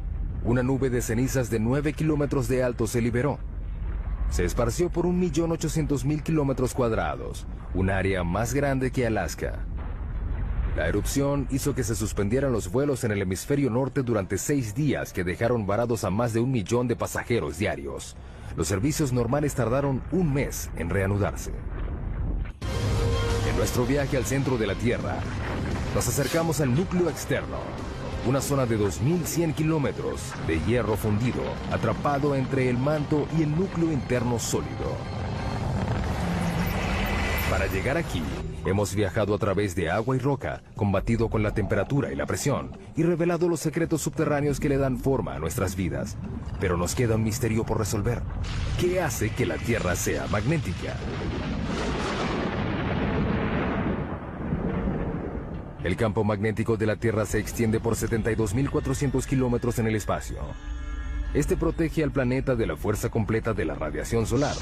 Una nube de cenizas de 9 kilómetros de alto se liberó. Se esparció por 1.800.000 kilómetros cuadrados, un área más grande que Alaska. La erupción hizo que se suspendieran los vuelos en el hemisferio norte durante 6 días que dejaron varados a más de 1 millón de pasajeros diarios. Los servicios normales tardaron un mes en reanudarse. En nuestro viaje al centro de la Tierra, nos acercamos al núcleo externo, una zona de 2.100 kilómetros de hierro fundido, atrapado entre el manto y el núcleo interno sólido. Para llegar aquí, hemos viajado a través de agua y roca, combatido con la temperatura y la presión, y revelado los secretos subterráneos que le dan forma a nuestras vidas. Pero nos queda un misterio por resolver. ¿Qué hace que la Tierra sea magnética? El campo magnético de la Tierra se extiende por 72.400 kilómetros en el espacio. Este protege al planeta de la fuerza completa de la radiación solar.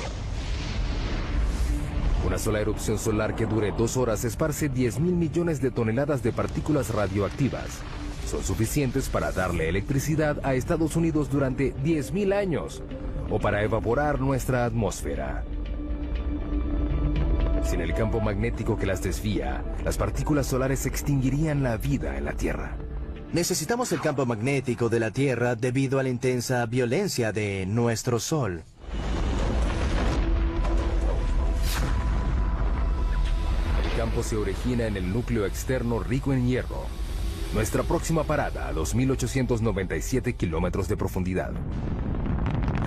Una sola erupción solar que dure 2 horas esparce 10.000 millones de toneladas de partículas radioactivas. Son suficientes para darle electricidad a Estados Unidos durante 10.000 años, o para evaporar nuestra atmósfera. Sin el campo magnético que las desvía, las partículas solares extinguirían la vida en la Tierra. Necesitamos el campo magnético de la Tierra debido a la intensa violencia de nuestro Sol. El campo se origina en el núcleo externo rico en hierro. Nuestra próxima parada a 2.897 kilómetros de profundidad.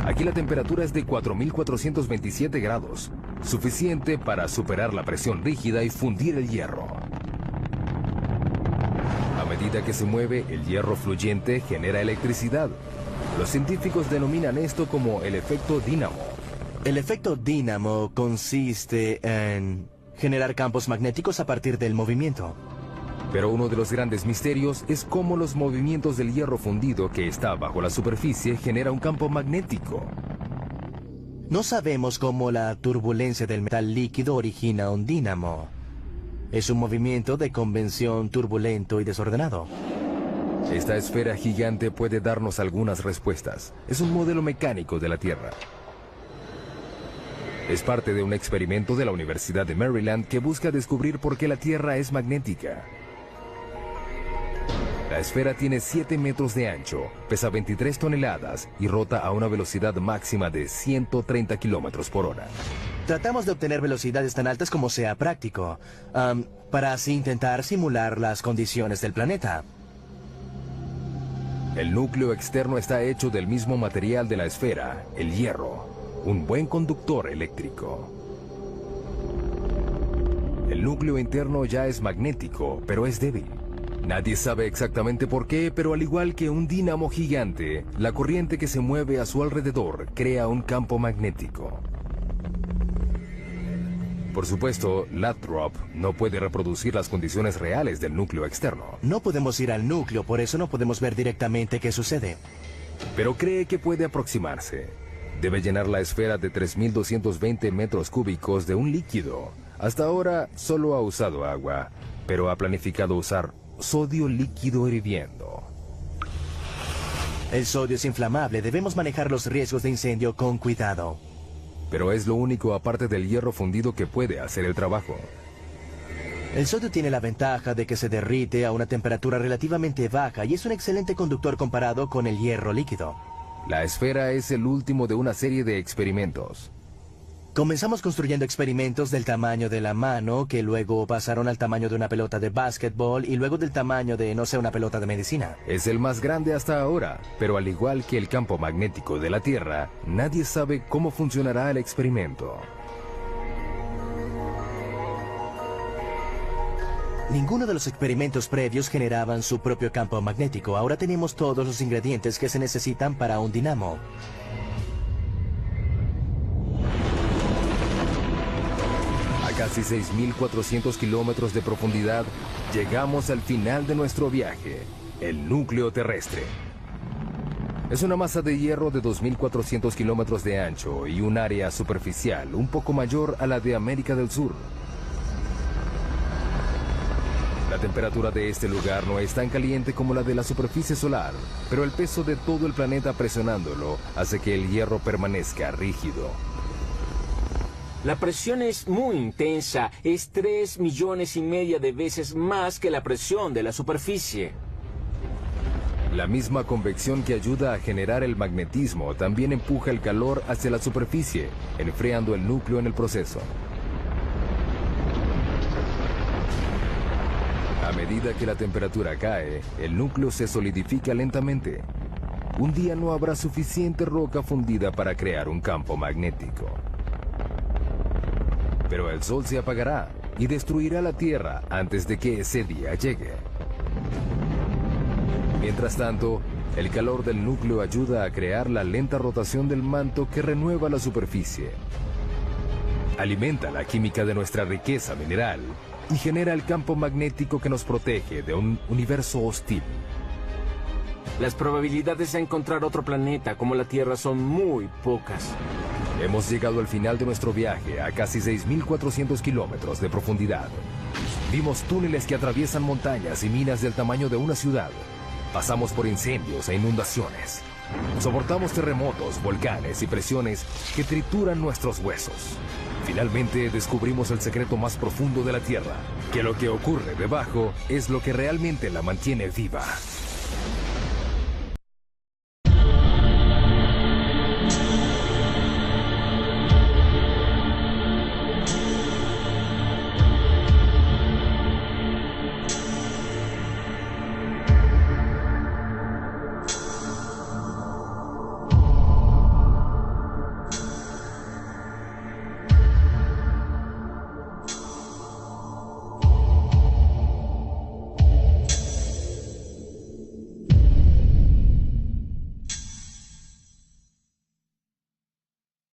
Aquí la temperatura es de 4.427 grados, suficiente para superar la presión rígida y fundir el hierro. A medida que se mueve, el hierro fluyente genera electricidad. Los científicos denominan esto como el efecto dínamo. El efecto dínamo consiste en generar campos magnéticos a partir del movimiento. Pero uno de los grandes misterios es cómo los movimientos del hierro fundido que está bajo la superficie genera un campo magnético. No sabemos cómo la turbulencia del metal líquido origina un dínamo. Es un movimiento de convención turbulento y desordenado. Esta esfera gigante puede darnos algunas respuestas. Es un modelo mecánico de la Tierra. Es parte de un experimento de la Universidad de Maryland que busca descubrir por qué la Tierra es magnética. La esfera tiene 7 metros de ancho, pesa 23 toneladas y rota a una velocidad máxima de 130 kilómetros por hora. Tratamos de obtener velocidades tan altas como sea práctico, para así intentar simular las condiciones del planeta. El núcleo externo está hecho del mismo material de la esfera, el hierro, un buen conductor eléctrico. El núcleo interno ya es magnético, pero es débil. Nadie sabe exactamente por qué, pero al igual que un dínamo gigante, la corriente que se mueve a su alrededor crea un campo magnético. Por supuesto, Lathrop no puede reproducir las condiciones reales del núcleo externo. No podemos ir al núcleo, por eso no podemos ver directamente qué sucede. Pero cree que puede aproximarse. Debe llenar la esfera de 3.220 metros cúbicos de un líquido. Hasta ahora solo ha usado agua, pero ha planificado usar sodio líquido hirviendo. El sodio es inflamable, debemos manejar los riesgos de incendio con cuidado. Pero es lo único aparte del hierro fundido que puede hacer el trabajo. El sodio tiene la ventaja de que se derrite a una temperatura relativamente baja y es un excelente conductor comparado con el hierro líquido. La esfera es el último de una serie de experimentos. Comenzamos construyendo experimentos del tamaño de la mano, que luego pasaron al tamaño de una pelota de básquetbol y luego del tamaño de, no sé, una pelota de medicina. Es el más grande hasta ahora, pero al igual que el campo magnético de la Tierra, nadie sabe cómo funcionará el experimento. Ninguno de los experimentos previos generaban su propio campo magnético. Ahora tenemos todos los ingredientes que se necesitan para un dinamo. Casi 6.400 kilómetros de profundidad, llegamos al final de nuestro viaje, el núcleo terrestre. Es una masa de hierro de 2.400 kilómetros de ancho y un área superficial un poco mayor a la de América del Sur. La temperatura de este lugar no es tan caliente como la de la superficie solar, pero el peso de todo el planeta presionándolo hace que el hierro permanezca rígido. La presión es muy intensa, es 3,5 millones de veces más que la presión de la superficie. La misma convección que ayuda a generar el magnetismo también empuja el calor hacia la superficie, enfriando el núcleo en el proceso. A medida que la temperatura cae, el núcleo se solidifica lentamente. Un día no habrá suficiente roca fundida para crear un campo magnético. Pero el sol se apagará y destruirá la Tierra antes de que ese día llegue. Mientras tanto, el calor del núcleo ayuda a crear la lenta rotación del manto que renueva la superficie. Alimenta la química de nuestra riqueza mineral y genera el campo magnético que nos protege de un universo hostil. Las probabilidades de encontrar otro planeta como la Tierra son muy pocas. Hemos llegado al final de nuestro viaje a casi 6.400 kilómetros de profundidad. Vimos túneles que atraviesan montañas y minas del tamaño de una ciudad. Pasamos por incendios e inundaciones. Soportamos terremotos, volcanes y presiones que trituran nuestros huesos. Finalmente descubrimos el secreto más profundo de la Tierra, que lo que ocurre debajo es lo que realmente la mantiene viva.